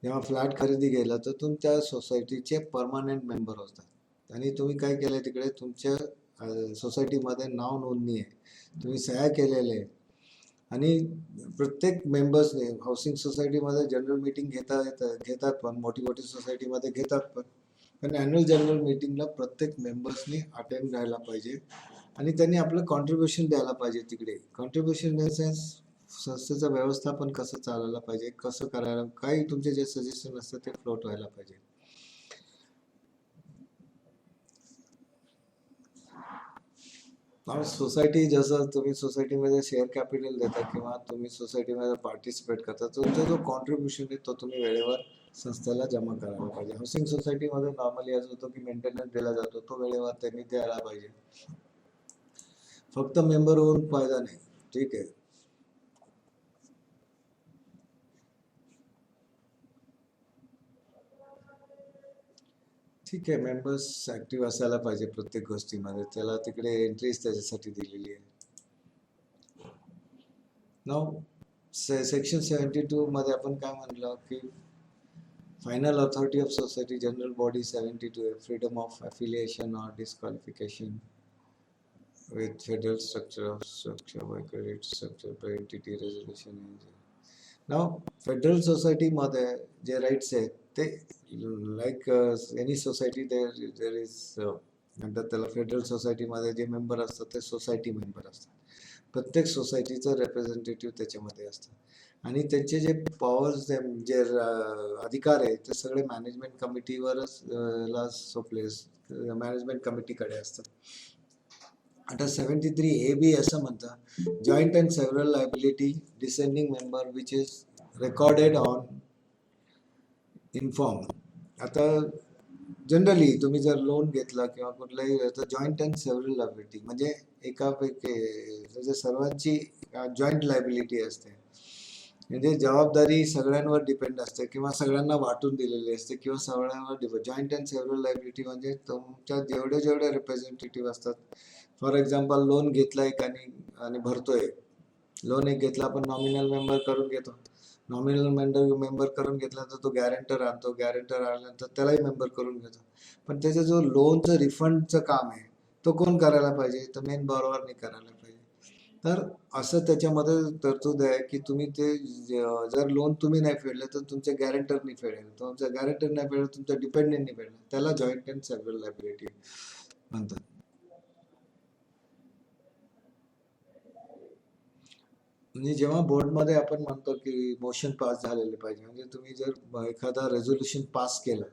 जेव्हा फ्लॅट खरेदी केला तर तुम्ही त्या सोसायटीचे परमनंट मेंबर असतात. आणि तुम्ही काय केलंय तिकडे तुमच्या सोसायटीमध्ये नाव नोंदणी आहे, तुम्ही सह्या केलेले आहे. आणि प्रत्येक मेंबर्सने हाऊसिंग सोसायटीमध्ये जनरल मीटिंग घेतात पण मोठी सोसायटीमध्ये घेतात पण ॲन्युअल जनरल मीटिंगला प्रत्येक मेंबर्सनी अटेंड राहायला पाहिजे आणि त्यांनी आपलं कॉन्ट्रीब्युशन द्यायला पाहिजे. तिकडे कॉन्ट्रीब्युशन इन द सेन्स संस्थेचं व्यवस्थापन कसं चालायला पाहिजे, कसं करायला, काही तुमचे जे सजेशन असतात ते फ्लोट व्हायला पाहिजे. सोसायटी, जसं तुम्ही सोसायटीमध्ये शेअर कॅपिटल देता किंवा तुम्ही सोसायटीमध्ये पार्टिसिपेट करता, तुमचा जो कॉन्ट्रीब्युशन आहे तो तुम्ही वेळेवर संस्थेला जमा करायला पाहिजे. हाऊसिंग सोसायटीमध्ये नॉर्मली असं होतं की मेंटेनन्स दिला जातो, तो वेळेवर त्यांनी द्यायला पाहिजे. फक्त मेंबर होऊन फायदा नाही. ठीक आहे. ठीक आहे. मेंबर्स ऍक्टिव्ह असायला पाहिजे प्रत्येक गोष्टीमध्ये, त्याला तिकडे एंट्रीज त्याच्यासाठी दिलेली आहे. नाव सेक्शन 72 मध्ये आपण काय म्हणलं की final authority of society general body 72 आहे, freedom of affiliation or disqualification with federal structure by credit structure by entity resolution. Now federal सोसायटीमध्ये जे राईट्स आहेत ते like any society there is म्हणतात त्याला, फेडरल सोसायटीमध्ये जे मेंबर असतात ते सोसायटी मेंबर असतात. प्रत्येक सोसायटीचं रिप्रेझेंटेटिव्ह त्याच्यामध्ये असतात आणि त्यांचे जे पॉवर्स, जे अधिकार आहेत ते सगळे मॅनेजमेंट कमिटीवरच सोपले, मॅनेजमेंट कमिटीकडे असतात. आता 73AB असं म्हणतं, joint and several liability descending member which is recorded on inform. आता जनरली तुम्ही जर लोन घेतला किंवा कुठलाही तर जॉईंट अँड सेव्हरल लायबिलिटी म्हणजे एकापैकी म्हणजे सर्वांची जॉईंट लायबिलिटी असते, म्हणजे जबाबदारी सगळ्यांवर डिपेंड असते किंवा सगळ्यांना वाटून दिलेली असते किंवा सगळ्यांवर depend. Joint and several liability म्हणजे तुमच्या जेवढे रिप्रेझेंटेटिव्ह असतात, फॉर एक्झाम्पल लोन घेतला एक आणि भरतोय, लोन एक घेतला आपण नॉमिनल मेंबर करून घेतो, नॉमिनल मेंबर करून घेतला तर तो गॅरेंटर आणतो, गॅरेंटर आणल्यानंतर त्यालाही मेंबर करून घेतो. पण त्याचं जो लोनचं रिफंडचं काम आहे तो कोण करायला पाहिजे, तर मेन बॉरोवरने करायला पाहिजे. तर असं त्याच्यामध्ये तरतूद आहे की तुम्ही ते जर लोन तुम्ही नाही फेडलं तर तुमच्या गॅरेंटरनी फेडेल, तुमच्या गॅरेंटर नाही फेडलं तुमच्या डिपेंडेंटनी फेडलं, त्याला जॉईंट अँड सेव्हरल लायबिलिटी म्हणतात. म्हणजे जेव्हा बोर्डमध्ये आपण म्हणतो की मोशन पास झालेले पाहिजे, म्हणजे तुम्ही जर एखादा रेझोल्युशन पास केलं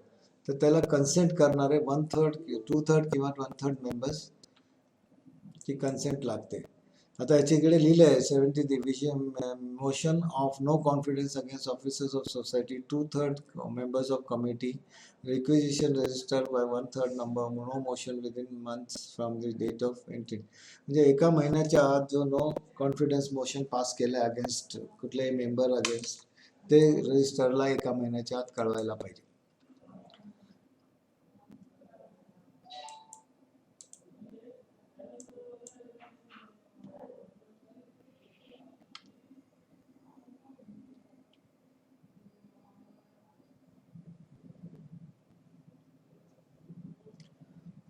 तर त्याला कन्सेंट करणारे 1/3 2/3 किंवा 1/3 मेंबर्स ची कन्सेंट लागते. आता याच्याकडे लिहिलं आहे 73 motion of no confidence against officers of society 2/3 members of committee requisition register by 1/3 number no motion within months from the date of entry. म्हणजे एका महिन्याच्या आत जो नो कॉन्फिडन्स मोशन पास केलं अगेन्स्ट कुठल्याही मेंबर अगेन्स्ट ते रजिस्टरला एका महिन्याच्या आत कळवायला पाहिजे.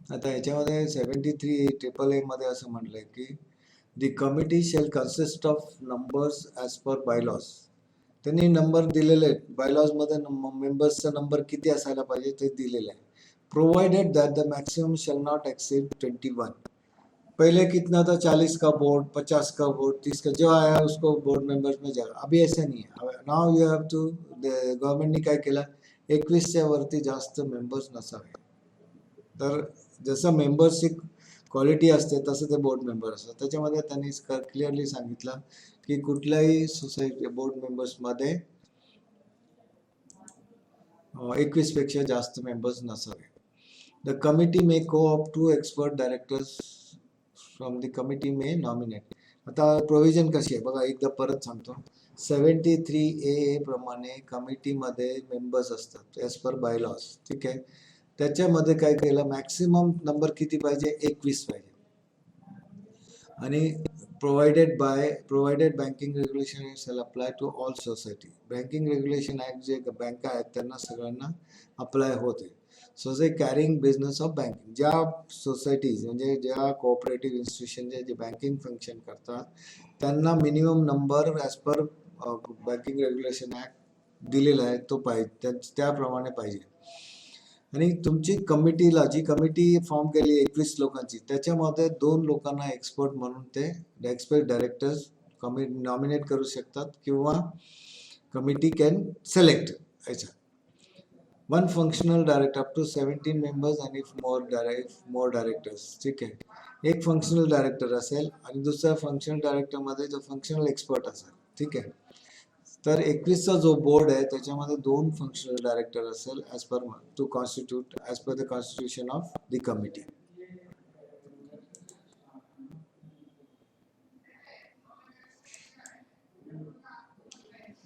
आता याच्यामध्ये 73 मध्ये असं म्हटलंय की the committee shall consist of numbers as per bylaws. त्यांनी नंबर दिलेले आहेत बायलॉज मध्ये, मेंबर्सचा नंबर किती असायला पाहिजे ते दिलेलं आहे. Provided that the maximum shall not exceed 21. पहले कितना था, 40 का बोर्ड, 50 का बोर्ड, 30 का, जो आया उसको बोर्ड मेंबर्स में जाएगा. अभी ऐसा नहीं है. नाउ यू हैव टू, गव्हर्नमेंटने काय केलं, 21च्या वरती जास्त मेंबर्स नसावे. तर जसं मेंबरशिप क्वालिटी असते तसं ते बोर्ड मेंबर असतात. त्याच्यामध्ये त्यांनी क्लिअरली सांगितलं की कुठल्याही सोसायटी बोर्ड मेंबर्समध्ये 21 पेक्षा जास्त मेंबर्स नसावे. द कमिटी मे को of 2 expert directors from the committee may nominate. आता प्रोव्हिजन कशी आहे बघा, एकदा परत सांगतो. 73A प्रमाणे कमिटीमध्ये मेंबर्स असतात ॲज पर बायलॉज. ठीक आहे. त्याच्यामध्ये काय केलं, मॅक्सिमम नंबर किती पाहिजे, 21 पाहिजे. आणि provided banking regulation shall apply to all society. Banking regulation act जे बँका आहेत त्यांना सगळ्यांना अप्लाय होते. Society carrying business of banking, ज्या सोसायटीज म्हणजे ज्या कोऑपरेटिव्ह इन्स्टिट्यूशन जे बँकिंग फंक्शन करतात त्यांना minimum number as per banking regulation act दिलेला आहे तो पाहिजे, त्याप्रमाणे पाहिजे. आणि तुमची कमिटीला, जी कमिटी फॉर्म केली 21 लोकांची, त्याच्यामध्ये 2 लोकांना एक्सपर्ट म्हणून ते एक्सपर्ट डायरेक्टर्स कमिटी नॉमिनेट करू शकतात किंवा कमिटी कॅन सिलेक्ट. याच्या 1 functional director up to 17 members आणि इफ मोर डायरेक्टर्स. ठीक आहे. एक फंक्शनल डायरेक्टर असेल आणि दुसऱ्या फंक्शनल डायरेक्टरमध्ये जो फंक्शनल एक्सपर्ट असेल. ठीक आहे. तर 21चा जो बोर्ड आहे त्याच्यामध्ये 2 फंक्शनल डायरेक्टर असेल as per to constitute as per the constitution of the committee.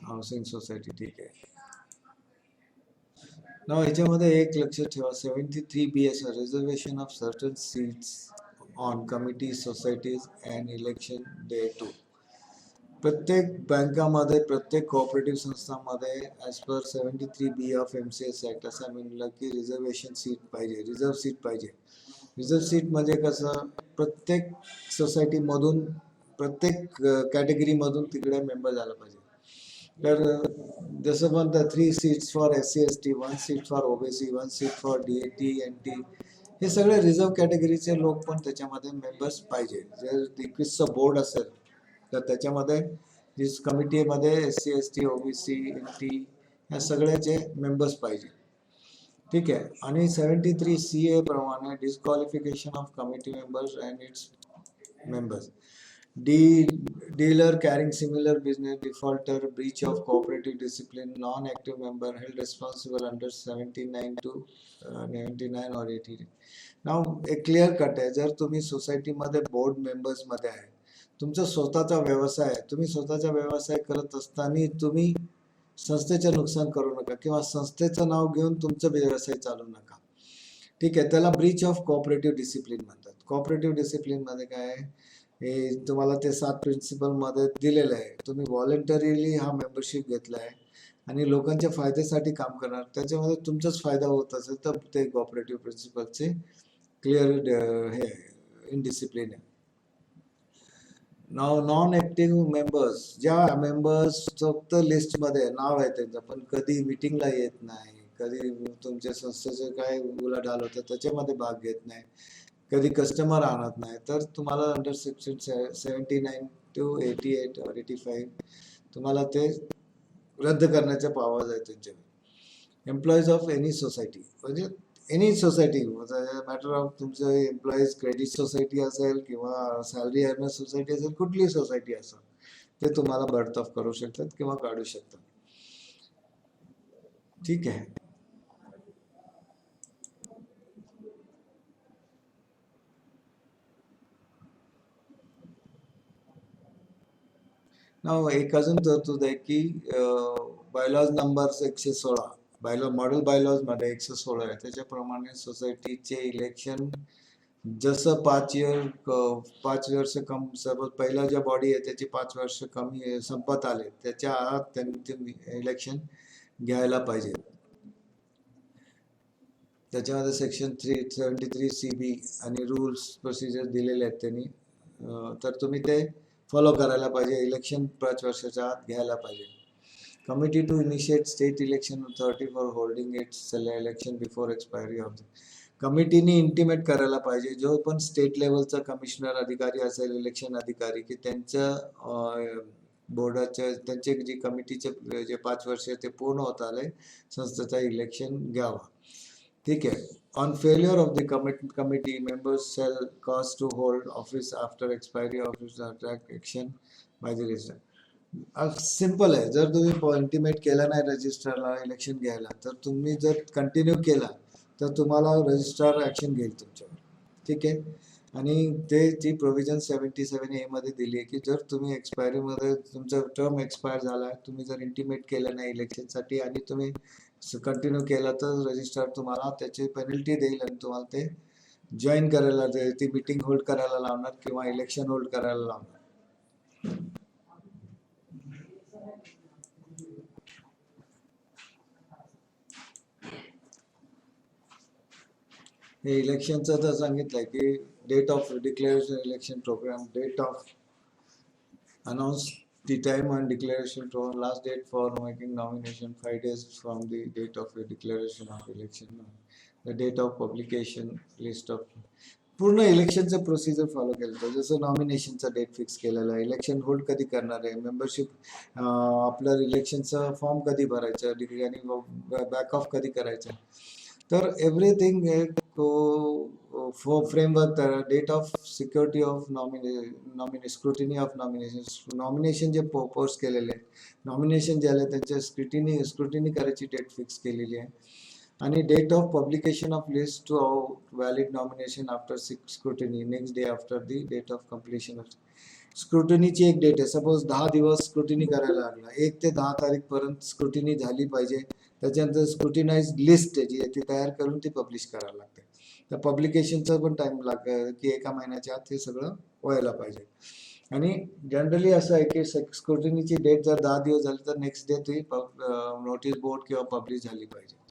Housing society. ठीक आहे. नाव ह्याच्यामध्ये एक लक्षात ठेवा, 73B असं reservation of certain seats on committee societies and election day 2. प्रत्येक बँकामध्ये, प्रत्येक कोऑपरेटिव्ह संस्थांमध्ये as per 73B of MCS act असं म्हणलं की रिझर्वेशन सीट पाहिजे, रिझर्व सीट पाहिजे. रिझर्व सीट म्हणजे कसं, प्रत्येक सोसायटीमधून प्रत्येक कॅटेगरीमधून तिकडे मेंबर झाला पाहिजे. तर जसं म्हणतात 3 seats for SC ST, 1 seat for OBC, 1 seat for DT NT, हे सगळे रिझर्व कॅटेगरीचे लोक पण त्याच्यामध्ये मेंबर्स पाहिजे. जर 21चं बोर्ड असेल तर त्याच्यामध्ये जिस कमिटीमध्ये SC ST OBC NT या सगळ्याचे मेंबर्स पाहिजे. ठीक आहे. आणि 73CA प्रमाणे disqualification of committee members and its members. Dealer carrying similar business, defaulter, breach of cooperative discipline, non-active member held responsible under 79 to 99 or 80. नाव एक क्लिअर कट आहे, जर तुम्ही सोसायटीमध्ये बोर्ड मेंबर्समध्ये आहे, तुमचा स्वतःचा व्यवसाय आहे, तुम्ही स्वतःचा व्यवसाय करत असताना तुम्ही संस्थेचे नुकसान करू नका किंवा संस्थेचं नाव घेऊन तुमचा व्यवसाय चालू नका. ठीक आहे. त्याला ब्रीच ऑफ कोऑपरेटिव्ह डिसिप्लिन म्हणतात. कोऑपरेटिव्ह डिसिप्लिनमध्ये काय आहे, हे तुम्हाला ते 7 प्रिन्सिपलमध्ये दिलेलं आहे. तुम्ही व्हॉलेंटरीली हा मेंबरशिप घेतला आहे आणि लोकांच्या फायद्यासाठी काम करणार, त्याच्यामध्ये तुमचाच फायदा होत असेल तर ते कोऑपरेटिव्ह प्रिन्सिपलचे क्लिअर हे इनडिसिप्लिन आहे. नाव नॉन ऍक्टिव्ह मेंबर्स, ज्या मेंबर्स फक्त लिस्टमध्ये नाव आहे त्यांचं पण कधी मीटिंगला येत नाही, कधी तुमच्या संस्थेचं काय उलाढाल होतं त्याच्यामध्ये भाग घेत नाही, कधी कस्टमर आणत नाही, तर तुम्हाला अंडर सेक्शन 79 टू 88 or 85 तुम्हाला ते रद्द करण्याचा पावर आहे त्यांच्याकडे. एम्प्लॉईज ऑफ एनी सोसायटी म्हणजे एनी सोसायटी मॅटर ऑफ तुमचं एम्प्लॉईज क्रेडिट सोसायटी असेल किंवा सॅलरी अर्नर सोसायटी असेल, कुठली सोसायटी असेल ते तुम्हाला बर्थ करू शकतात किंवा काढू शकतात. ठीक आहे. नाव एक अजून तरतूद आहे की bylaws number 116 bylaw model bylaws मध्ये 116 आहे, त्याच्याप्रमाणे सोसायटीचे इलेक्शन जसं 5 वर्ष कम सपोज पहिला ज्या बॉडी आहे त्याची 5 वर्ष कमी संपत आले त्याच्या आत त्यांनी इलेक्शन घ्यायला पाहिजे. त्याच्यामध्ये सेक्शन 373 CB आणि रूल्स प्रोसिजर दिलेले आहेत त्यांनी, तर तुम्ही ते फॉलो करायला पाहिजे. इलेक्शन 5 वर्षाच्या आत घ्यायला पाहिजे. Committee to initiate state election authority for holding its election before expiry of कमिटीने इंटिमेट करायला पाहिजे जो पण स्टेट लेवलचा कमिशनर अधिकारी असेल, इलेक्शन अधिकारी, की त्यांच्या बोर्डाच्या त्यांचे जे कमिटीचे जे 5 वर्ष ते पूर्ण होत आले संस्थेचा इलेक्शन घ्यावा. ठीक आहे. On failure of the committee members shall cause to hold office after expiry of action by the register. Simple आहे. जर तुम्ही इंटिमेट केलं नाही रजिस्टरला इलेक्शन घ्यायला, तर तुम्ही जर कंटिन्यू केला तर तुम्हाला रजिस्ट्रार ॲक्शन घेईल तुमच्यावर. ठीक आहे. आणि ती प्रोव्हिजन 77A मध्ये दिली आहे की जर तुम्ही एक्सपायरीमध्ये तुमचा टर्म एक्सपायर झाला, तुम्ही जर इंटिमेट केलं नाही इलेक्शनसाठी आणि तुम्ही कंटिन्यू केला तर रजिस्ट्रार तुम्हाला त्याची पेनल्टी देईल आणि तुम्हाला ते जॉईन करायला ती मीटिंग होल्ड करायला लावणार किंवा इलेक्शन होल्ड करायला लावणार. हे इलेक्शनचं तर सांगितलंय की date of declaration election program, date of announce the time and declaration to last date for making nomination 5 days from the date of declaration of election, the date of publication list of पूर्ण इलेक्शनचं procedure follow केलं तर जसं नॉमिनेशनचा date fix केलेला आहे, election hold कधी करणार आहे, membership आपलं इलेक्शनचा फॉर्म कधी भरायचं आणि बॅक ऑफ कधी करायचं, तर everything framework date of security of scrutiny of nomination जे पोस्ट केलेले आहेत, नॉमिनेशन जे आले त्यांच्या स्क्रुटिनी करायची डेट फिक्स केलेली आहे. आणि date of publication of list to valid nomination after scrutiny next day after the date of completion of स्क्रुटिनीची एक डेट आहे. सपोज 10 दिवस स्क्रुटिनी करायला लागला, 1 ते 10 तारीखपर्यंत स्क्रुटिनी झाली पाहिजे. त्याच्यानंतर स्क्रुटिनाइज लिस्ट जी आहे ती तयार करून ती पब्लिश करायला लागते. तर पब्लिकेशनचा पण टाइम लागतो की 1 महिन्याच्या आत हे सगळं व्हायला पाहिजे. आणि जनरली असं आहे की स्क्रुटिनीची डेट जर 10 दिवस झाली तर नेक्स्ट डे ती नोटीस बोर्ड किंवा पब्लिश झाली पाहिजे.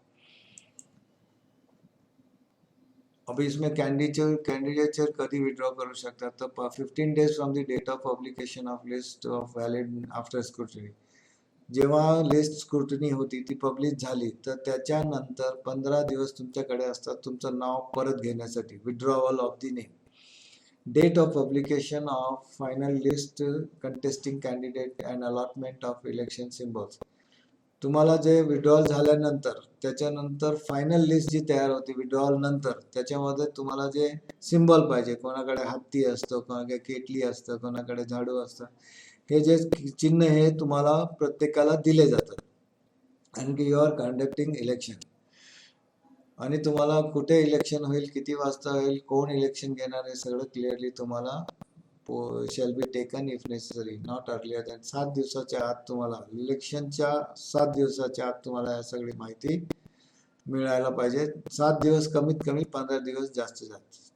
अब इसमें कैंडिडेचर कधी विड्रॉ करू शकतात तर 15 days from the date of publication of list of valid after scrutiny. जेव्हा लिस्ट स्क्रुटिनी होती ती पब्लिश झाली तर त्याच्यानंतर 15 दिवस तुमच्याकडे असतात तुमचं नाव परत घेण्यासाठी, withdrawal of the name. Date of publication of final list contesting candidate and allotment of election symbols. तुम्हाला जे विड्रॉल झाल्यानंतर त्याच्यानंतर फायनल लिस्ट जी तयार होती विड्रॉल नंतर, त्याच्यामध्ये तुम्हाला जे सिम्बॉल पाहिजे, कोणाकडे हत्ती असतो, कोणाकडे केटली असतं, कोणाकडे झाडू असतं, हे जे चिन्ह हे तुम्हाला प्रत्येकाला दिले जातात. आणि यू आर कंडक्टिंग इलेक्शन आणि तुम्हाला कुठे इलेक्शन होईल, किती वाजता होईल, कोण इलेक्शन घेणार, हे सगळं क्लिअरली तुम्हाला shall be taken if necessary not earlier than 7 दिवसाच्या आत. तुम्हाला इलेक्शनच्या 7 दिवसाच्या आत तुम्हाला या सगळी माहिती मिळायला पाहिजे. 7 दिवस कमीत कमी, 15 दिवस जास्त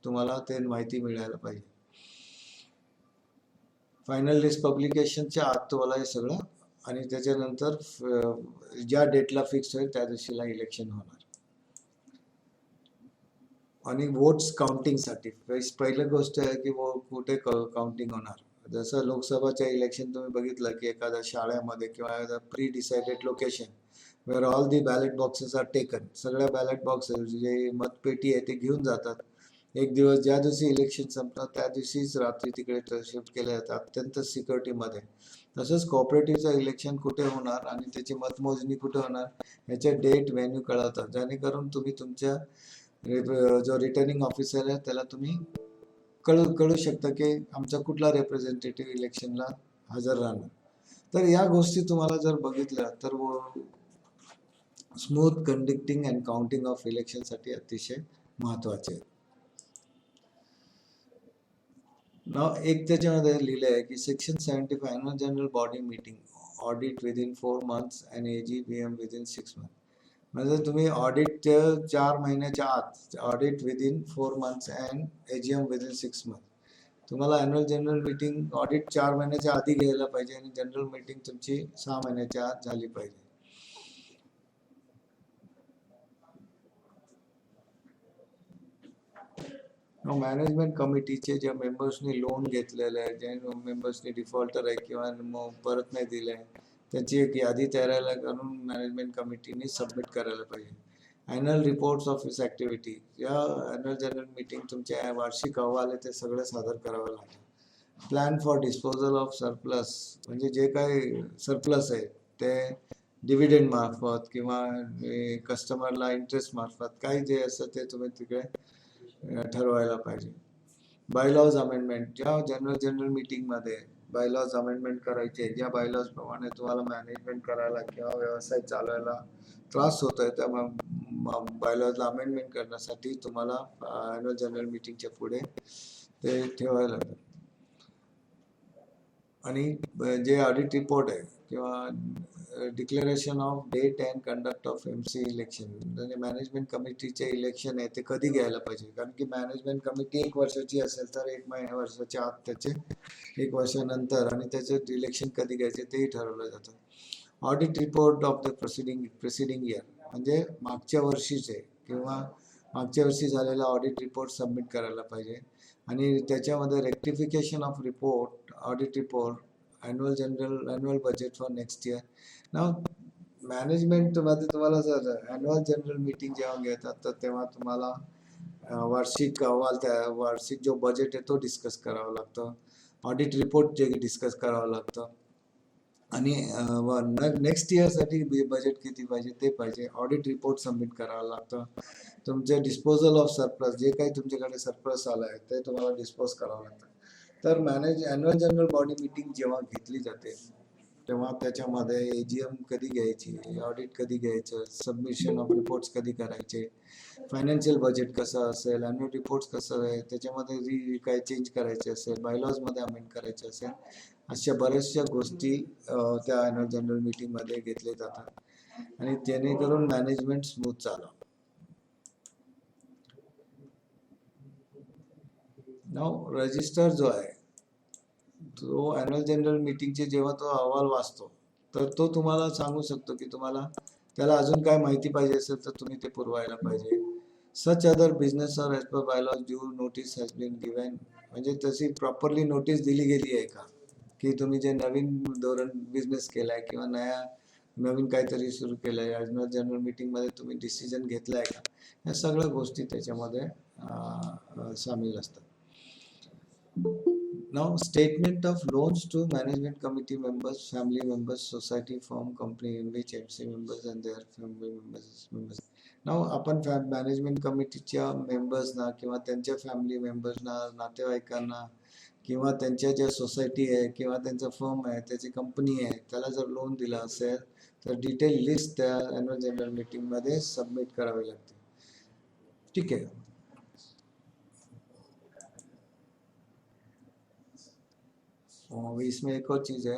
तुम्हाला ते माहिती मिळायला पाहिजे. फायनल लिस्ट पब्लिकेशनच्या आत तुम्हाला हे सगळं, आणि त्याच्यानंतर ज्या डेटला फिक्स होईल त्या दिवशीला इलेक्शन होणार. आणि वोट्स काउंटिंगसाठी पहिली गोष्ट आहे की कुठे काउंटिंग होणार. जसं लोकसभाच्या इलेक्शन तुम्ही बघितलं की एखाद्या शाळेमध्ये किंवा pre decided location where all the ballot boxes are taken, सगळ्या बॅलेट बॉक्सेस जे मतपेटी आहे ते घेऊन जातात एक दिवस ज्या दिवशी इलेक्शन संपणार त्या दिवशीच रात्री तिकडे शिफ्ट केले जातात अत्यंत सिक्युरिटीमध्ये. तसंच कोऑपरेटिव्हचं इलेक्शन कुठे होणार आणि त्याची मतमोजणी कुठे होणार याचे डेट व्हेन्यू कळवतात, जेणेकरून तुम्ही तुमच्या जो रिटर्निंग ऑफिसर आहे त्याला तुम्ही कळू शकता की आमचा कुठला रिप्रेझेंटेटिव्ह इलेक्शनला हजर राहणार. तर या गोष्टी तुम्हाला जर बघितल्या तर smooth conducting and counting of इलेक्शनसाठी अतिशय महत्त्वाचे आहे. नाव एक त्याच्यामध्ये लिहिलं आहे की section 75 annual general body meeting audit within 4 months and AGM within 6 months. म्हणजे तुम्ही ऑडिट 4 महिन्याच्या आत, audit within 4 months and AGM within 6 months. तुम्हाला अॅन्युअल जनरल मीटिंग ऑडिट 4 महिन्याच्या आधी घ्यायला पाहिजे आणि जनरल मीटिंग तुमची 6 महिन्याच्या आत झाली पाहिजे. मॅनेजमेंट कमिटीचे ज्या मेंबर्सनी लोन घेतलेलं आहे, ज्या मेंबर्सनी डिफॉल्टर आहे किंवा परत नाही दिलं आहे, त्याची एक यादी तयार करून मॅनेजमेंट कमिटीने सबमिट करायला पाहिजे. Annual reports of his activity, या ॲन्युअल जनरल मीटिंग तुमच्या वार्षिक अहवाल आहे ते सगळं सादर करावं लागेल. Plan for disposal of surplus, म्हणजे जे काही सरप्लस आहे ते डिव्हिडंड मार्फत किंवा कस्टमरला इंटरेस्ट मार्फत काही जे असतं ते तुम्ही तिकडे ठरवायला पाहिजे. बायलॉज अमेंडमेंट, ज्या जनरल मीटिंगमध्ये बायलॉज अमेंडमेंट करायचे, ज्या बायलॉज प्रमाणे तुम्हाला मॅनेजमेंट करायला किंवा व्यवसाय चालवायला त्रास होत आहे, त्या बायलॉजला अमेंडमेंट करण्यासाठी तुम्हाला ॲन्युअल जनरल मीटिंगच्या पुढे ते ठेवायला लागतं. आणि जे ऑडिट रिपोर्ट आहे किंवा declaration of date and conduct of MC election, म्हणजे मॅनेजमेंट कमिटीचे इलेक्शन आहे ते कधी घ्यायला पाहिजे, कारण की मॅनेजमेंट कमिटी 1 वर्षाची असेल तर 1 वर्षाच्या आत त्याचे, 1 वर्षानंतर आणि त्याचे इलेक्शन कधी घ्यायचे तेही ठरवलं जातं. Audit report of the preceding year, म्हणजे मागच्या वर्षीचे किंवा मागच्या वर्षी झालेला ऑडिट रिपोर्ट सबमिट करायला पाहिजे. आणि त्याच्यामध्ये rectification of report, audit report, annual budget for next year. नाव मॅनेजमेंटमध्ये तुम्हाला जर ॲन्युअल जनरल मीटिंग जेव्हा घेतात तर तेव्हा तुम्हाला वार्षिक अहवाल, त्या वार्षिक जो बजेट आहे तो डिस्कस करावा लागतं, ऑडिट रिपोर्ट जे डिस्कस करावं लागतं आणि नेक्स्ट इयरसाठी बजेट किती पाहिजे ते पाहिजे, ऑडिट रिपोर्ट सबमिट करावं लागतं. तुमचे डिस्पोजल ऑफ सरप्लस, जे काही तुमच्याकडे सरप्लस आलं आहे ते तुम्हाला डिस्पोज करावं लागतं. तर ॲन्युअल जनरल बॉडी मीटिंग जेव्हा घेतली जाते तेव्हा त्याच्यामध्ये AGM कधी घ्यायची, ऑडिट कधी घ्यायचं, सबमिशन ऑफ रिपोर्ट्स कधी करायचे, फायनान्शियल बजेट कसं असेल, ॲन्युअल रिपोर्ट्स कसं आहे, त्याच्यामध्ये काय चेंज करायचे असेल, बायलॉजमध्ये अमेंड करायचे असेल, अशा बऱ्याचशा गोष्टी त्या ॲन्युअल जनरल मीटिंगमध्ये घेतले जातात आणि जेणेकरून मॅनेजमेंट स्मूथ चालव. नाव रजिस्टर जो आहे तो ॲन्युअल जनरल मीटिंगचे जेव्हा तो अहवाल वाचतो तर तो तुम्हाला सांगू शकतो की तुम्हाला त्याला अजून काय माहिती पाहिजे असेल तर तुम्ही ते पुरवायला पाहिजे. Such other business or as per bylaws due notice has been given, म्हणजे तशी प्रॉपरली नोटीस दिली गेली आहे का, की तुम्ही जे नवीन धोरण बिझनेस केलाय किंवा नवीन काहीतरी सुरू केलं आहे, ॲन्युअल जनरल मीटिंगमध्ये तुम्ही डिसिजन घेतला आहे का, या सगळ्या गोष्टी त्याच्यामध्ये सामील असतात. Now, statement of loans to management committee members, family members, society, firm, company in which MC members and their family members. Now, आपण मॅनेजमेंट कमिटीच्या मेंबर्सना किंवा त्यांच्या फॅमिली मेंबर्सना, नातेवाईकांना किंवा त्यांच्या ज्या सोसायटी आहे किंवा त्यांचा फर्म आहे, त्याची कंपनी आहे, त्याला जर लोन दिला असेल तर डिटेल लिस्ट त्या ॲन्युअल जनरल मीटिंगमध्ये सबमिट करावी लागते. ठीक आहे. इसमें एक और चीज़ है,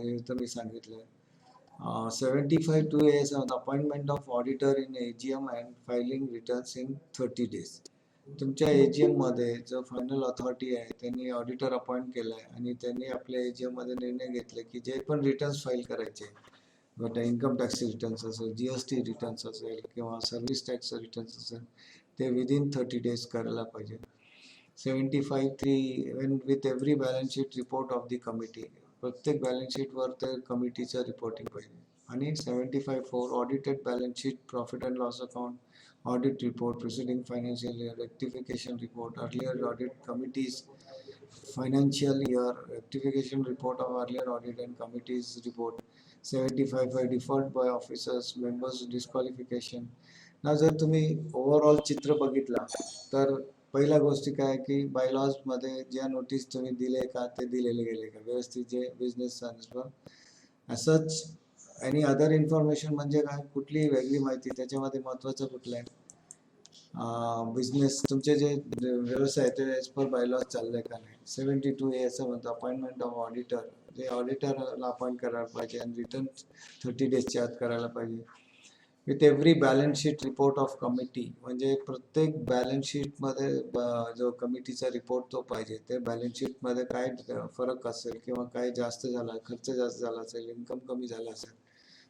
ये तो मी सांगितलं. 75(2) is appointment of auditor in AGM and filing returns in 30 days. तुमच्या AGM मध्ये जो फायनल अथॉरिटी आहे त्यांनी ऑडिटर अपॉइंट केला आहे आणि त्यांनी आपल्या AGM मध्ये निर्णय घेतले की जे पण रिटर्न्स फाईल करायचे, बट इन्कम टॅक्स रिटर्न्स असेल, GST रिटर्न्स असेल किंवा सर्व्हिस टॅक्स रिटर्न्स असेल, ते विदिन 30 days करायला पाहिजे. 75(3) with every balance sheet report of the committee, प्रत्येक बॅलन्स शीटवर त्या कमिटीचं रिपोर्टिंग पाहिजे. आणि 75(4) audited balance sheet, profit and loss account, audit report, preceding financial year, rectification report, earlier audit committees financial year, rectification report of earlier audit and committees report, 75 default by officers, members disqualification. ना जर तुम्ही overall चित्र बघितला तर पहिल्या गोष्टी काय की बायलॉज मध्ये ज्या नोटीस तुम्ही दिले का ते दिलेले गेले का व्यवस्थित, जे बिझनेस ट्रान्सफर असंच. आणि अदर इन्फॉर्मेशन म्हणजे काय, कुठली वेगळी माहिती त्याच्यामध्ये महत्वाचं कुठलं आहे, बिझनेस तुमचे जे व्यवसाय ते एज पर बायलॉज चाललंय का नाही. 72A असं म्हणतो अपॉइंटमेंट ऑफ ऑडिटर, जे ऑडिटरला अपॉइंट करायला पाहिजे आणि रिटर्न 30 डेजच्या आत करायला पाहिजे. With every balance sheet report of committee, म्हणजे प्रत्येक बॅलन्स शीटमध्ये जो कमिटीचा रिपोर्ट तो पाहिजे. ते बॅलन्स शीटमध्ये काय फरक असेल किंवा काय जास्त झाला, खर्च जास्त झाला असेल, इन्कम कमी झाला असेल,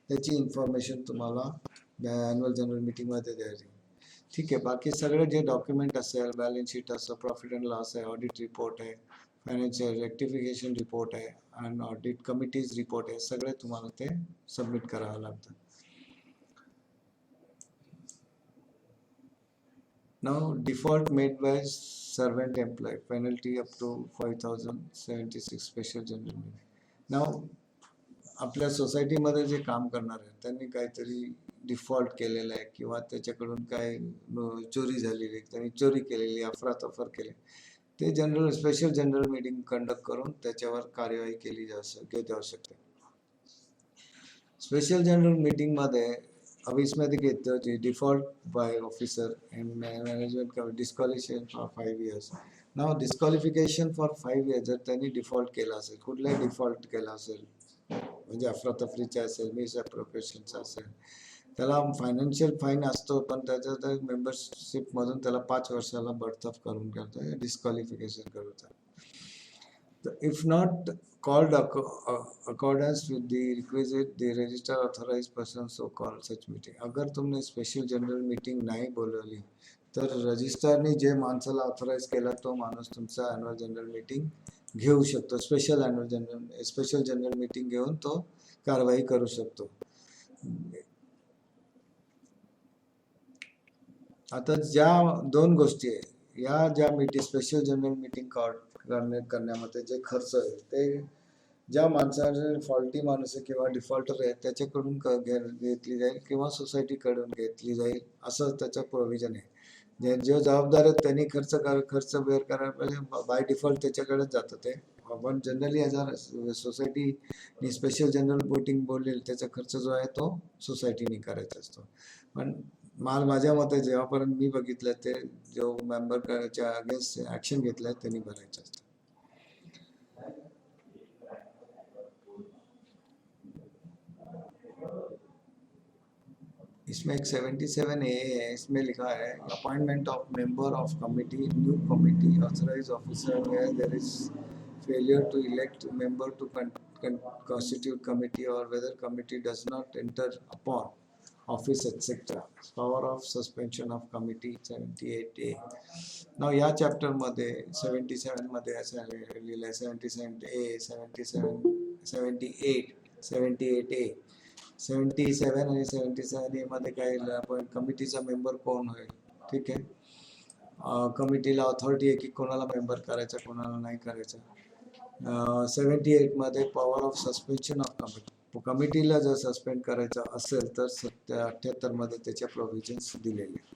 त्याची इन्फॉर्मेशन तुम्हाला ॲन्युअल जनरल मीटिंगमध्ये द्यायची. ठीक आहे. बाकी सगळे जे डॉक्युमेंट असेल, बॅलन्स शीट असेल, प्रॉफिट अँड लॉस आहे, ऑडिट रिपोर्ट आहे, फायनान्शियल रेक्टिफिकेशन रिपोर्ट आहे आणि ऑडिट कमिटीज रिपोर्ट आहे, सगळे तुम्हाला ते सबमिट करावं लागतं. Now default made by servant employee, penalty up to 5,076 special general meeting. Now आपल्या सोसायटीमध्ये जे काम करणार आहे त्यांनी काहीतरी डिफॉल्ट केलेला आहे किंवा त्याच्याकडून काय चोरी झालेली, त्यांनी चोरी केलेली, अफरातफर केली, ते स्पेशल जनरल मीटिंग कंडक्ट करून त्याच्यावर कार्यवाही केली जाऊ शकते. स्पेशल जनरल मीटिंग मध्ये अब इसमें देखिए default by officer end management disqualification for 5 years. Now disqualification for 5 years जर त्यांनी डिफॉल्ट केला असेल, कुठलाही डिफॉल्ट केला असेल, म्हणजे अफरातफरीचा असेल, मिसअप्रोप्रिएशनचा असेल, त्याला फायनान्शियल फाईन असतो, पण त्याच्या मेंबरशिप मधून त्याला 5 वर्षाला बडतर्फ करून करतो, डिस्क्वालिफिकेशन करतो. If not called accordance with the requisite, the register authorized person so called such meeting. अगर तुमने स्पेशल जनरल मीटिंग नाही बोलवली तर रजिस्टरने जे माणसाला ऑथराईज केला तो माणूस तुमचा ॲन्युअल जनरल मीटिंग घेऊ शकतो. स्पेशल जनरल मीटिंग घेऊन तो कारवाई करू शकतो. आता ज्या दोन गोष्टी आहे, या ज्या स्पेशल जनरल मीटिंग करण्यामध्ये जे खर्च आहे ते ज्या माणसाने फॉल्टी माणूस आहे किंवा डिफॉल्टर आहे त्याच्याकडून घेतली जाईल किंवा सोसायटीकडून घेतली जाईल, असं त्याचं प्रोव्हिजन आहे. जो जबाबदार आहे त्यांनी खर्च बेअर करायला पाहिजे, बाय डिफॉल्ट त्याच्याकडेच जातं ते. पण जनरली जर सोसायटी स्पेशल जनरल मीटिंग बोललेली त्याचा खर्च जो आहे तो सोसायटीने करायचा असतो. पण माझ्या मते जेव्हापर्यंत मी बघितलं ते जो मेंबरच्या अगेन्स्ट ऍक्शन घेतलंय त्यांनी भरायचं असतं. इसमें एक 77A है, इसमें लिखा है appointment of member of committee, new committee authorise officer where there is failure to elect member to constitute committee or whether committee does not enter upon office etc. Power of suspension of committee 78A. Now या chapter मध्ये 77 मध्ये असं लिहिलं आहे 77A, 78, 78A, 77 आणि 77A मध्ये काय आपण कमिटीचा मेंबर कोण होईल. ठीक आहे. कमिटीला ऑथॉरिटी आहे की कोणाला मेंबर करायचं कोणाला नाही करायचं. 78 मध्ये power of suspension of committee, कमिटीला जर सस्पेंड करायचं असेल तर 78 मध्ये त्याच्या प्रोव्हिजन्स दिलेले.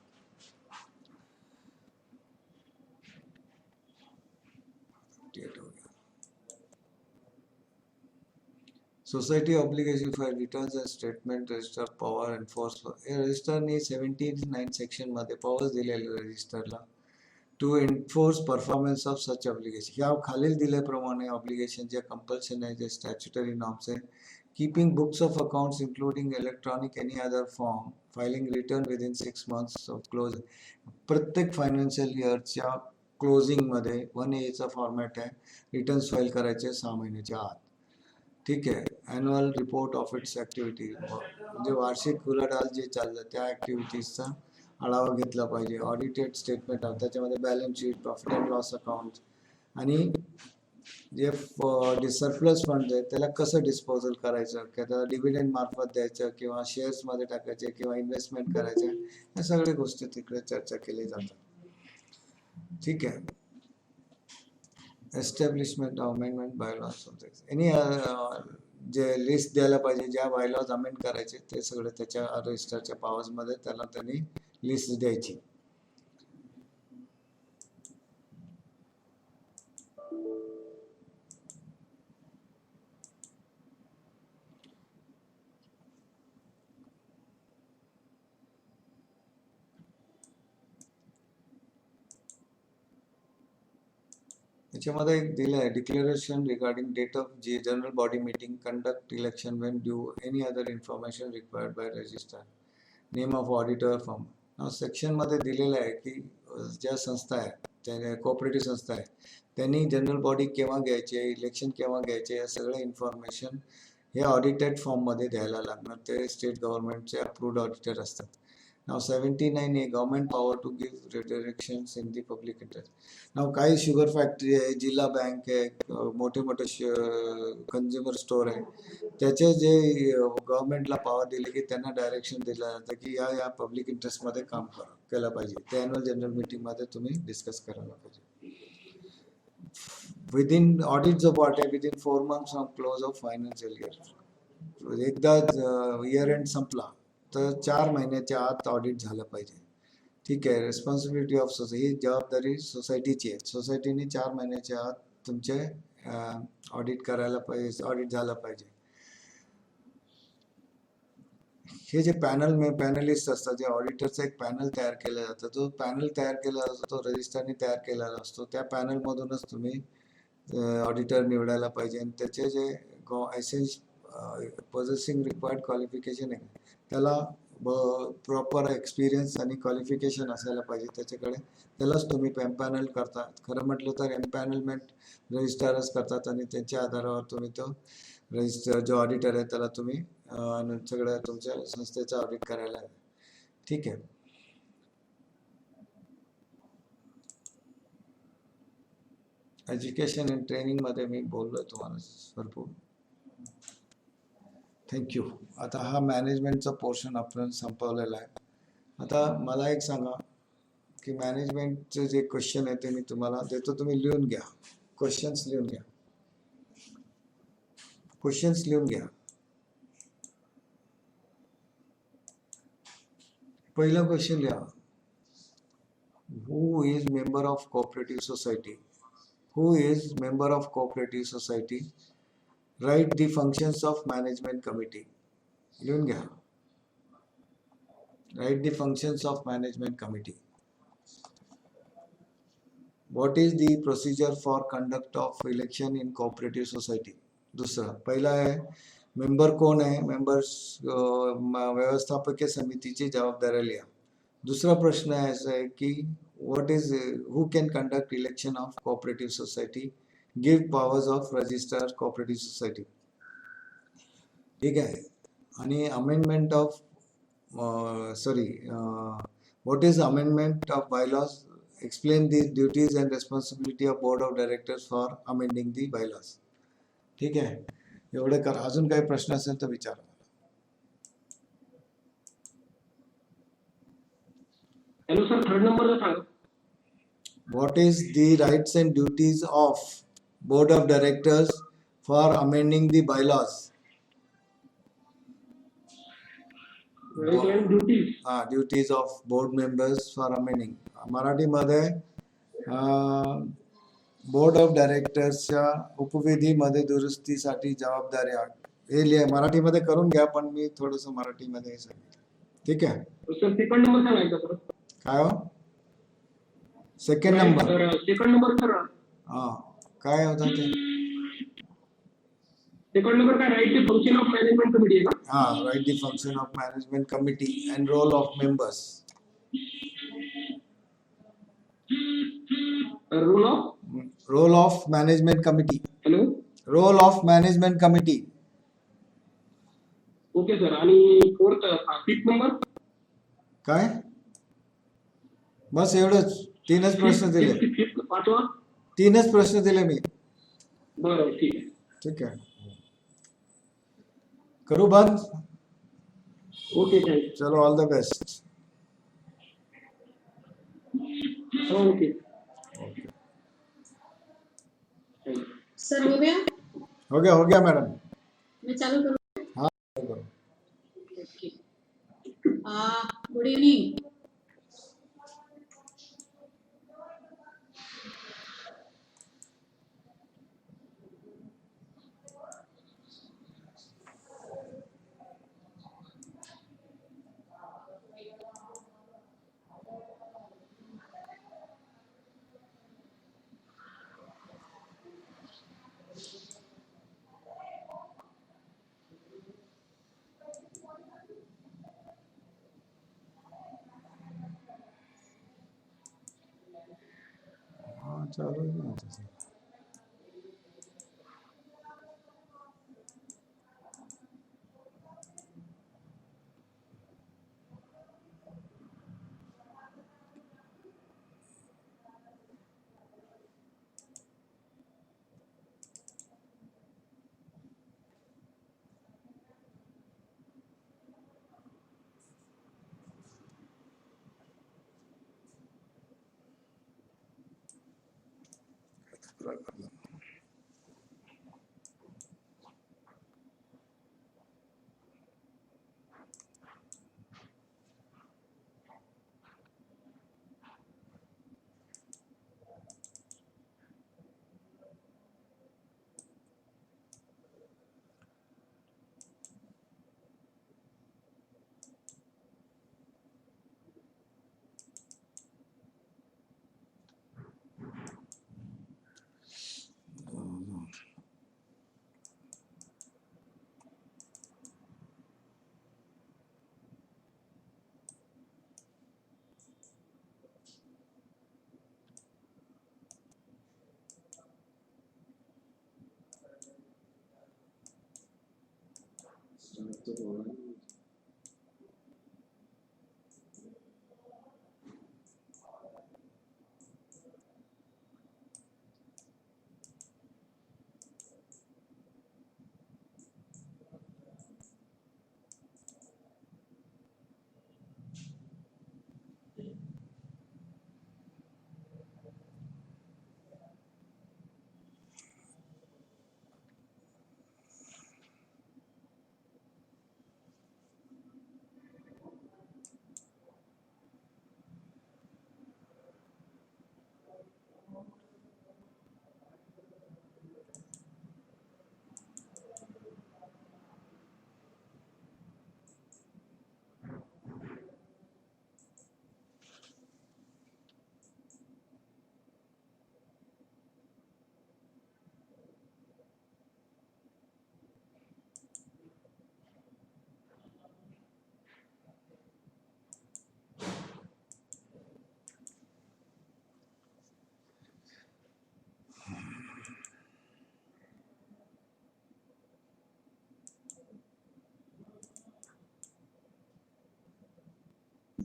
Society obligation for returns and statement register power enforce. रजिस्टरने 79 सेक्शन मध्ये पॉवर्स दिलेले रजिस्टरला to enforce performance of such obligation. या खालील दिल्याप्रमाणे ऑब्लिगेशन जे कंपल्शन आहे, जे स्टॅच्युटरी नॉर्म्स आहे, keeping books of accounts including electronic any other form, filing return within 6 months of close. प्रत्येक फायनान्शियल इयरच्या क्लोजिंगमध्ये 1A फॉर्मॅट आहे, रिटर्न्स फाईल करायचे 6 महिन्याच्या आत. ठीक आहे. Annual report of its activity, म्हणजे वार्षिक उलाढाल जे चाललं त्या ॲक्टिव्हिटीजचा आढावा घेतला पाहिजे. ऑडिटेड स्टेटमेंट त्याच्यामध्ये balance sheet, profit and loss account आणि जे सरप्लस फंड आहे त्याला कसं डिस्पोजल करायचं, किंवा डिव्हिडंड मार्फत द्यायचं किंवा शेअर्स मध्ये टाकायचे किंवा इन्व्हेस्टमेंट करायचे, या सगळ्या गोष्टी तिकडे चर्चा केली जातात. ठीक आहे. एस्टॅब्लिशमेंट अमेंडमेंट बायलॉज एनी जे लिस्ट द्यायला पाहिजे, ज्या बायलॉज अमेंड करायचे ते सगळे त्याच्या रजिस्टरच्या पावर्स मध्ये त्याला त्यांनी लिस्ट द्यायची. त्याच्यामध्ये एक दिलं आहे, declaration regarding date of general body meeting, conduct election when due, any other information required by register, name of auditor form. Section मध्ये दिलेलं आहे की ज्या संस्था आहे, त्या कोऑपरेटिव्ह संस्था आहे, त्यांनी जनरल बॉडी केव्हा घ्यायची आहे, इलेक्शन केव्हा घ्यायचे, या सगळं इन्फॉर्मेशन हे ऑडिटेड फॉर्म मध्ये द्यायला लागणार. ते स्टेट गव्हर्नमेंटचे अप्रूव्ड ऑडिटर असतात. नाव 79 आहे, government power to give directions in the public interest. नाव काही शुगर फॅक्टरी आहे, जिल्हा बँक आहे, मोठे मोठे कन्झ्युमर स्टोअर आहे, त्याचे जे गव्हर्नमेंटला पॉवर दिले की त्यांना डायरेक्शन दिलं जातं की या पब्लिक इंटरेस्टमध्ये काम केलं पाहिजे. ते ॲन्युअल जनरल मीटिंगमध्ये तुम्ही डिस्कस करायला पाहिजे. विदिन ऑडिट जो पार्ट आहे, within 4 months from close of financial year. एकदा इयर एंड संपला तर 4 महिन्याच्या आत ऑडिट झालं पाहिजे. ठीक आहे. रिस्पॉन्सिबिलिटी ऑफ सोसायटी, ही जबाबदारी सोसायटीची आहे. सोसायटीने 4 महिन्याच्या आत तुमचे ऑडिट करायला पाहिजे, ऑडिट झालं पाहिजे. हे जे पॅनलिस्ट असतात, जे ऑडिटरचं एक पॅनल तयार केलं जातं, जो पॅनल तयार केला जातो तो रजिस्टरने तयार केलेला असतो. त्या पॅनलमधूनच तुम्ही ऑडिटर निवडायला पाहिजे. आणि त्याचे जे पोजेसिंग रिक्वायर्ड क्वालिफिकेशन आहे, त्याला प्रॉपर एक्सपिरियन्स आणि क्वालिफिकेशन असायला पाहिजे त्याच्याकडे. त्यालाच तुम्ही पॅनल करता. खरं म्हटलं तर एम्पॅनलमेंट रजिस्ट्रारच करतात आणि त्यांच्या आधारावर तुम्ही तो रजिस्टर जो ऑडिटर आहे त्याला तुम्ही सगळ्या तुमच्या संस्थेचा ऑडिट करायला. ठीक आहे. एज्युकेशन अँड ट्रेनिंग मध्ये मी बोललोय तुम्हाला भरपूर. थँक्यू. आता हा मॅनेजमेंटचा पोर्शन आपण संपवलेला आहे. आता मला एक सांगा की मॅनेजमेंटचे जे क्वेश्चन आहे ते मी तुम्हाला देतो, तुम्ही लिहून घ्या. क्वेश्चन्स लिहून घ्या. क्वेश्चन्स लिहून घ्या. पहिला क्वेश्चन लिहा. Who is member of cooperative society? Who is member of cooperative society? Write the functions of management committee. लिहून घ्या. Write the functions of management committee. What is the procedure for conduct of election in cooperative society? दुसरा. पहिला आहे member कोण आहे, members व्यवस्थापकीय समितीची जबाबदारी लिहा. दुसरा प्रश्न असा आहे की who can conduct election of cooperative society, give powers of register cooperative society. ठीक आहे. आणि amendment of what is amendment of bylaws, explain the duties and responsibility of board of directors for amending the bylaws. ठीक आहे. एवढे करा. अजून काही प्रश्न असेल तर विचारा. हॅलो सर, थर्ड नंबर सांगा. What is the rights and duties of board of directors for amending the bylaws? Right and duties. Duties of board members for amending. Marathi मध्ये बोर्ड ऑफ डायरेक्टर्सच्या उपविधीमध्ये दुरुस्तीसाठी जबाबदारी आहे. हे लिहा. मराठीमध्ये करून घ्या, पण मी थोडस मराठीमध्ये सांगितलं. ठीक आहे. सर सेकंड नंबर सांगायचा सर. काय हो? Second number. Second number sir. काय होतं ते? सेकंड नंबर काय? Right the function of management committee आहे का? Right the function of management committee and role of members. Role of management committee. Hello. Role of management committee. Okay sir. आणि fourth fifth number काय? बस एवढंच. तीनच प्रश्न दिले. फिफ्थ पाचवा. तीनच प्रश्न दिले मी. बरं ठीक आहे. ठीक आहे, करू बंद. Okay thank you. चलो, ऑल द बेस्ट. हो ओके ओके, थँक्यू. सर हो गया? हो गया मैडम. मैं चालू करूँ? हाँ करो. ओके. Good evening. हाँ चालू ही नहीं होता sir.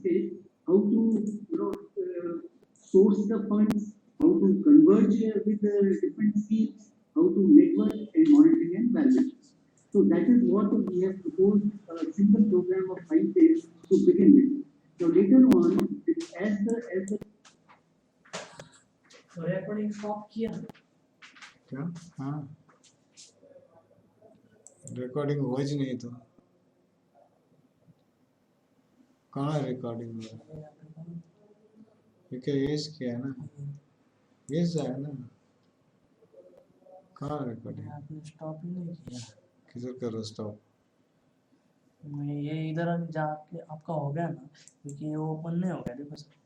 Is how to source the funds, how to converge with the different schemes, how to network and monitoring and validation. So that is what we have proposed a simple program of 5 days to begin with. So later on, as the recording stop किया. क्या? हाँ, recording हुआ ही नहीं तो कहाँ recording हुआ? ये क्या येस किया है ना, येस जाए ना, कहाँ रिकॉर्डिंग? आपने स्टॉप ही नहीं किया. किधर करो स्टॉप? ये इधर जाके आपका हो गया ना, क्योंकि ये ओपन नहीं हो गया. देखो सर.